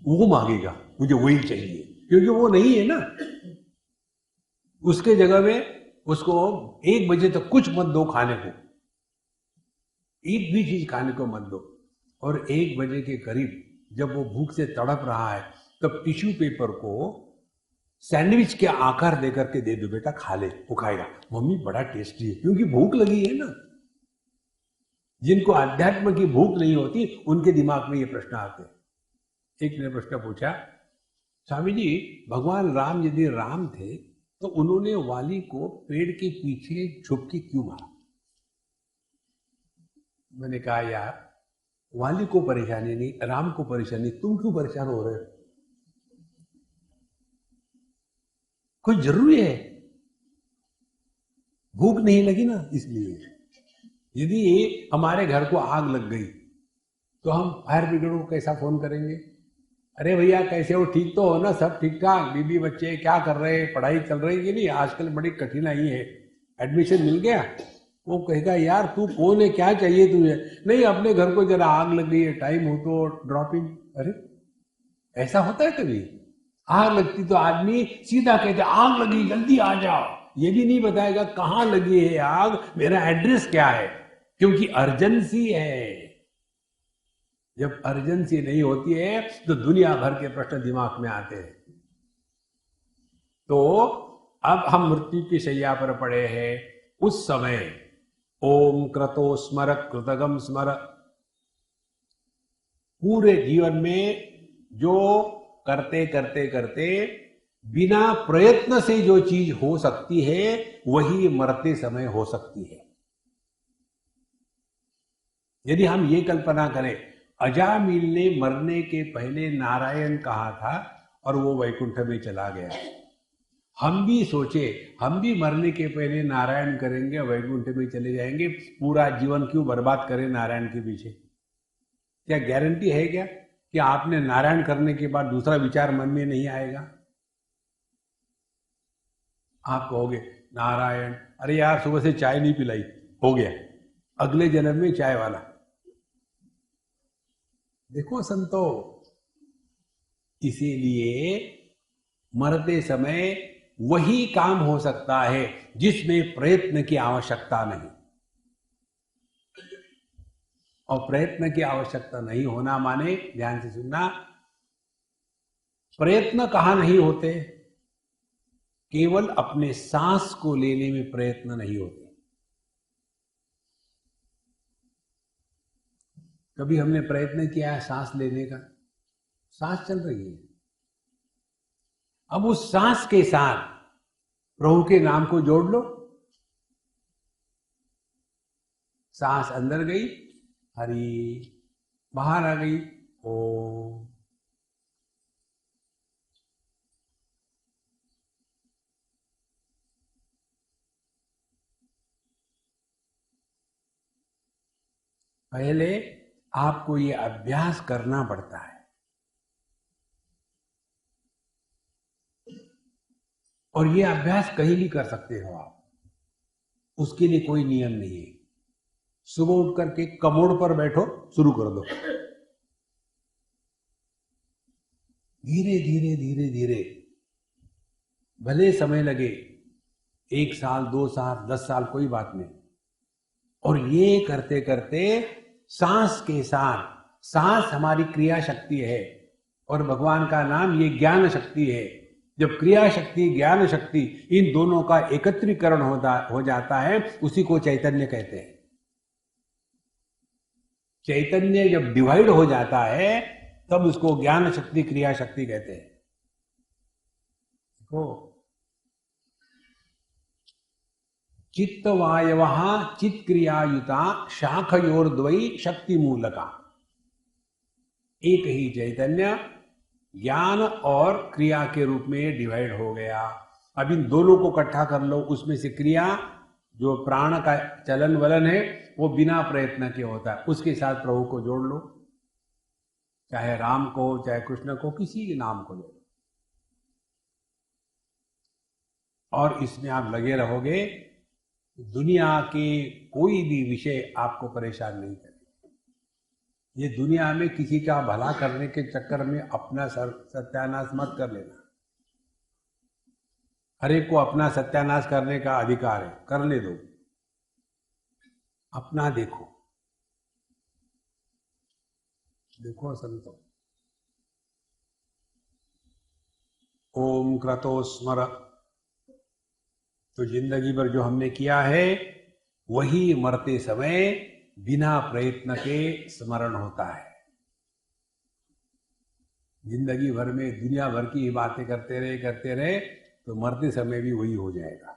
वो मांगेगा मुझे वही चाहिए, क्योंकि वो नहीं है ना। उसके जगह में उसको 1 बजे तक कुछ मत दो खाने को, एक भी चीज खाने को मत दो। और 1 बजे के करीब जब वो भूख से तड़प रहा है, तब टिश्यू पेपर को सैंडविच के आकार देकर के दे दो, बेटा खा ले। वो खाएगा, मम्मी बड़ा टेस्टी है, क्योंकि भूख लगी है ना। जिनको अध्यात्म की भूख नहीं होती, उनके दिमाग में ये प्रश्न आते हैं। एक ने प्रश्न पूछा, स्वामी जी भगवान राम यदि राम थे तो उन्होंने वाली को पेड़ के पीछे छुप के क्यों मारा? मैंने कहा यार, वाली को परेशानी नहीं, राम को परेशानी, तुम क्यों परेशान हो रहे हो? कोई जरूरी है? भूख नहीं लगी ना, इसलिए। यदि हमारे घर को आग लग गई तो हम फायर ब्रिगेड को कैसा फोन करेंगे? अरे भैया कैसे हो, ठीक तो हो ना, सब ठीक ठाक, बीबी बच्चे क्या कर रहे हैं, पढ़ाई चल रही कि नहीं, आजकल बड़ी कठिनाई है, एडमिशन मिल गया? वो कहेगा यार तू कौन है, क्या चाहिए तुझे? नहीं अपने घर को जरा आग लग गई है, टाइम हो तो ड्रॉप इन। अरे ऐसा होता है कभी? आग लगती तो आदमी सीधा कहते आग लगी जल्दी आ जाओ, ये भी नहीं बताएगा कहाँ लगी है आग, मेरा एड्रेस क्या है, क्योंकि अर्जेंसी है। जब अर्जेंसी नहीं होती है तो दुनिया भर के प्रश्न दिमाग में आते हैं। तो अब हम मृत्यु की शैया पर पड़े हैं, उस समय ओम क्रतो स्मर कृतगम स्मर। पूरे जीवन में जो करते करते करते बिना प्रयत्न से जो चीज हो सकती है वही मरते समय हो सकती है। यदि हम ये कल्पना करें अजामिल ने मरने के पहले नारायण कहा था और वो वैकुंठ में चला गया, हम भी सोचे हम भी मरने के पहले नारायण करेंगे, वैकुंठ में चले जाएंगे, पूरा जीवन क्यों बर्बाद करें नारायण के पीछे? क्या गारंटी है क्या कि आपने नारायण करने के बाद दूसरा विचार मन में नहीं आएगा? आप कहोगे नारायण, अरे यार सुबह से चाय नहीं पिलाई, हो गया अगले जन्म में चाय वाला। देखो संतो, इसीलिए मरते समय वही काम हो सकता है जिसमें प्रयत्न की आवश्यकता नहीं। और प्रयत्न की आवश्यकता नहीं होना माने, ध्यान से सुनना, प्रयत्न कहां नहीं होते? केवल अपने सांस को लेने में प्रयत्न नहीं होते। कभी हमने प्रयत्न किया है सांस लेने का? सांस चल रही है, अब उस सांस के साथ प्रभु के नाम को जोड़ लो। सांस अंदर गई हरि, बाहर आ गई ओम। पहले आपको ये अभ्यास करना पड़ता है, और ये अभ्यास कहीं भी कर सकते हो आप, उसके लिए कोई नियम नहीं है। सुबह उठ करके कमोड पर बैठो, शुरू कर दो, धीरे धीरे धीरे धीरे, भले समय लगे 1 साल 2 साल 10 साल कोई बात नहीं। और ये करते करते सांस के साथ, सांस हमारी क्रिया शक्ति है और भगवान का नाम ये ज्ञान शक्ति है। जब क्रिया शक्ति ज्ञान शक्ति इन दोनों का एकत्रीकरण हो जाता है, उसी को चैतन्य कहते हैं। चैतन्य जब डिवाइड हो जाता है तब उसको ज्ञान शक्ति क्रिया शक्ति कहते हैं। देखो, चित्तवायव चित क्रियायुता शाखयोर्द्वयी शक्ति मूलका। एक ही चैतन्य ज्ञान और क्रिया के रूप में डिवाइड हो गया। अब इन दोनों को इकट्ठा कर लो, उसमें से क्रिया जो प्राण का चलन वलन है वो बिना प्रयत्न के होता है, उसके साथ प्रभु को जोड़ लो, चाहे राम को चाहे कृष्ण को, किसी के नाम को जोड़ो, और इसमें आप लगे रहोगे। दुनिया के कोई भी विषय आपको परेशान नहीं करे। ये दुनिया में किसी का भला करने के चक्कर में अपना सत्यानाश मत कर लेना। हर एक को अपना सत्यानाश करने का अधिकार है, करने दो, अपना देखो। देखो संतो, ओम क्रतो स्मर, तो जिंदगी भर जो हमने किया है वही मरते समय बिना प्रयत्न के स्मरण होता है। जिंदगी भर में दुनिया भर की बातें करते रहे तो मरते समय भी वही हो जाएगा।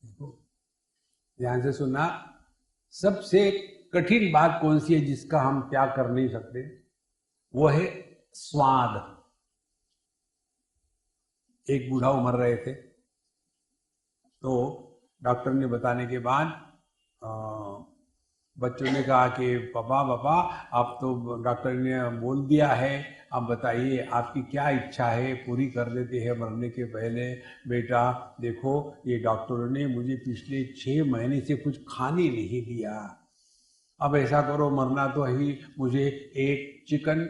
देखो ध्यान से सुनना, सबसे कठिन बात कौन सी है जिसका हम त्याग कर नहीं सकते? वो है स्वाद। एक बूढ़ा मर रहे थे, तो डॉक्टर ने बताने के बाद बच्चों ने कहा कि पापा पापा अब तो डॉक्टर ने बोल दिया है, अब बताइए आपकी क्या इच्छा है, पूरी कर देते हैं मरने के पहले। बेटा देखो, ये डॉक्टरों ने मुझे पिछले 6 महीने से कुछ खाने नहीं दिया, अब ऐसा करो, मरना तो ही, मुझे एक चिकन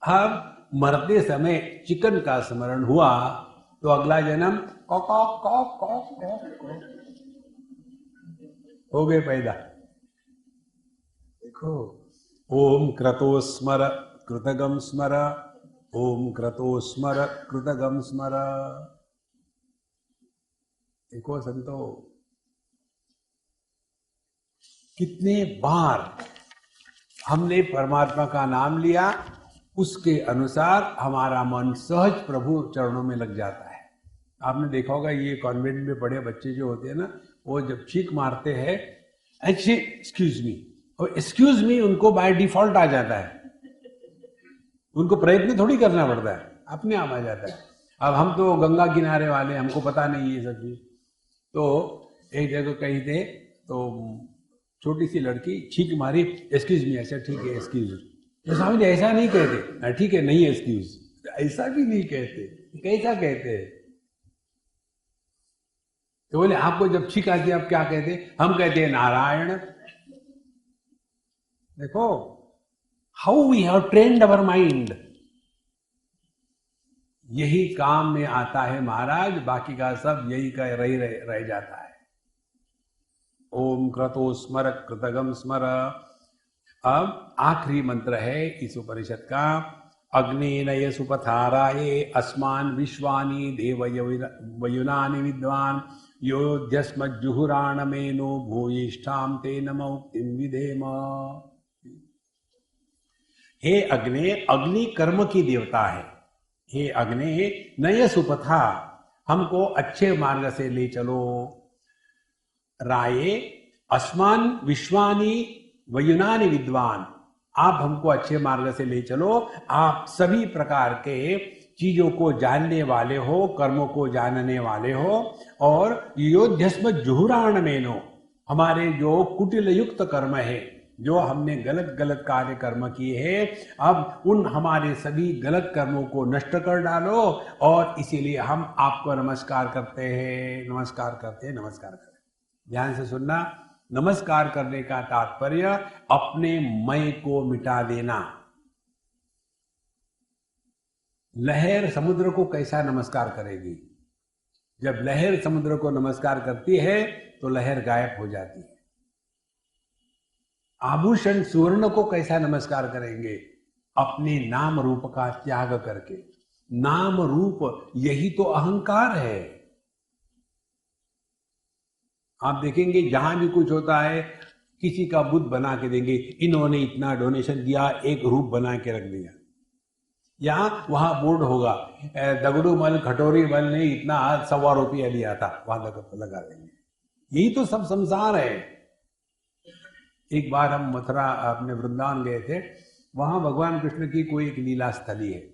अब मरते समय चिकन का स्मरण हुआ तो अगला जन्म कॉक कॉक कॉक कॉक हो गए पैदा। देखो, ओम क्रतो स्मर कृतगम स्मर, ओम क्रतो स्मर कृतगम स्मर। देखो संतो, कितने बार हमने परमात्मा का नाम लिया, उसके अनुसार हमारा मन सहज प्रभु चरणों में लग जाता है। आपने देखा होगा, ये कॉन्वेंट में पढ़े बच्चे जो होते हैं ना, वो जब चीख मारते हैं एक्सक्यूज मी, और एक्सक्यूज मी उनको बाय डिफॉल्ट आ जाता है, उनको प्रयत्न थोड़ी करना पड़ता है, अपने आप आ जाता है। अब हम तो गंगा किनारे वाले, हमको पता नहीं ये सब चीज। तो एक जगह कहीं थे, तो छोटी सी लड़की छींक मारी, एक्सक्यूज मी। ऐसा ठीक है, एक्सक्यूज। तो स्वामी जी ऐसा नहीं कहते, ठीक है नहीं एक्सक्यूज, ऐसा भी नहीं कहते, कैसा कहते हैं? तो बोले आपको जब छींक आती है आप क्या कहते? हम कहते हैं नारायण। देखो, how we have trained our mind, यही काम में आता है महाराज, बाकी का सब यही का रह जाता है। ओम क्रतो स्मर कृतगम स्मर। अब आखिरी मंत्र है इस उपनिषद का, अग्नेनय सुपथाराये अस्मान विश्वानि देवयुनानि विद्वान योध्यस्मज्जुहुराणमेनो भूयिष्ठाम ते नमौक्तिम विधेम। हे अग्ने, अग्नि कर्म की देवता है। हे अग्ने नय सुपथा, हमको अच्छे मार्ग से ले चलो। राये अस्मान विश्वानि वयुनानि विद्वान, आप हमको अच्छे मार्ग से ले चलो, आप सभी प्रकार के चीजों को जानने वाले हो, कर्मों को जानने वाले हो। और योध्यस्म जुहुराण मेनो, हमारे जो कुटिल युक्त कर्म है, जो हमने गलत गलत कार्य कर्म किए हैं, अब उन हमारे सभी गलत कर्मों को नष्ट कर डालो। और इसीलिए हम आपको नमस्कार करते हैं, नमस्कार करते हैं, नमस्कार करते हैं। ध्यान से सुनना, नमस्कार करने का तात्पर्य अपने मैं को मिटा देना। लहर समुद्र को कैसा नमस्कार करेगी? जब लहर समुद्र को नमस्कार करती है तो लहर गायब हो जाती है। आभूषण सुवर्ण को कैसा नमस्कार करेंगे? अपने नाम रूप का त्याग करके। नाम रूप यही तो अहंकार है। आप देखेंगे जहां भी कुछ होता है, किसी का बुद्ध बना के देंगे, इन्होंने इतना डोनेशन दिया, एक रूप बना के रख दिया। यहां वहां बोर्ड होगा, दगड़ू मल खटोरी मल ने इतना 125 रुपया लिया था, वहां लगा देंगे। यही तो सब संसार है। एक बार हम मथुरा अपने वृंदावन गए थे, वहां भगवान कृष्ण की कोई एक लीला स्थली है।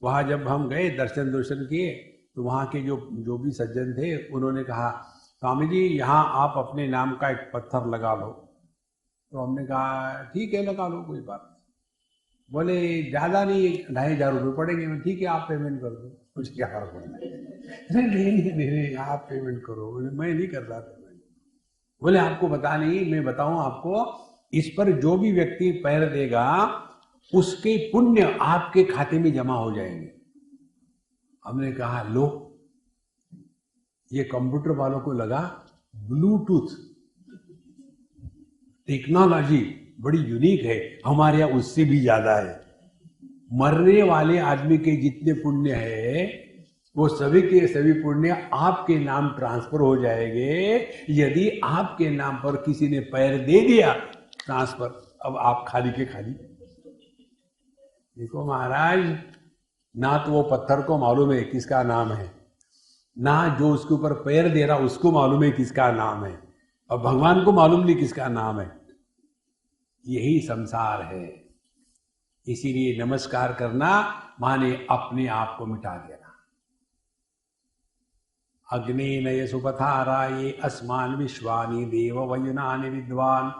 वहां जब हम गए, दर्शन किए, तो वहां के जो भी सज्जन थे, उन्होंने कहा स्वामी जी यहाँ आप अपने नाम का एक पत्थर लगा लो। तो हमने कहा ठीक है लगा लो, कोई बात नहीं। बोले ज्यादा नहीं, 2500 रुपये पड़ेंगे। ठीक है आप पेमेंट कर दो, कुछ क्या फर्क पड़ता है। नहीं आप पेमेंट करो। बोले मैं नहीं कर रहा पेमेंट। बोले आपको बता नहीं, मैं बताऊं आपको, इस पर जो भी व्यक्ति पैर देगा उसके पुण्य आपके खाते में जमा हो जाएंगे। हमने कहा लो, ये कंप्यूटर वालों को लगा ब्लूटूथ टेक्नोलॉजी बड़ी यूनिक है, हमारे यहां उससे भी ज्यादा है। मरने वाले आदमी के जितने पुण्य है वो सभी के सभी पुण्य आपके नाम ट्रांसफर हो जाएंगे। यदि आपके नाम पर किसी ने पैर दे दिया ट्रांसफर, अब आप खाली के खाली। देखो महाराज, ना तो वो पत्थर को मालूम है किसका नाम है, ना जो उसके ऊपर पैर दे रहा उसको मालूम है किसका नाम है, और भगवान को मालूम नहीं किसका नाम है। यही संसार है, इसीलिए नमस्कार करना माने अपने आप को मिटा देना। अग्नेनय सुपथाराये अस्मान् विश्वानि देव वयुनानि विद्वान्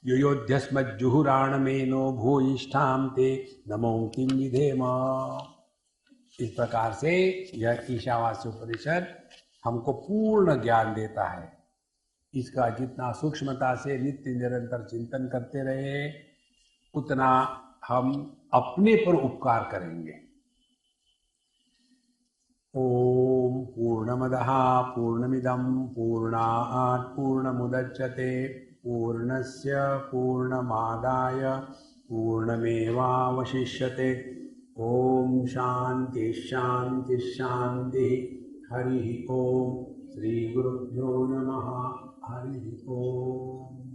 योयोध्यस्मज्जुहुराणमेनो भूयिष्ठां ते नमो किं विधेम। इस प्रकार से यह ईशावास्य उपनिषद हमको पूर्ण ज्ञान देता है। इसका जितना सूक्ष्मता से नित्य निरंतर चिंतन करते रहे उतना हम अपने पर उपकार करेंगे। ओम पूर्णमदः पूर्णमिदं पूर्णात् पूर्णमुदच्यते पूर्णस्य पूर्णमादाय पूर्णमेवावशिष्यते। ओम शांति शांति शांति। हरि ओम। श्री गुरुभ्यो नमः। हरि ओम।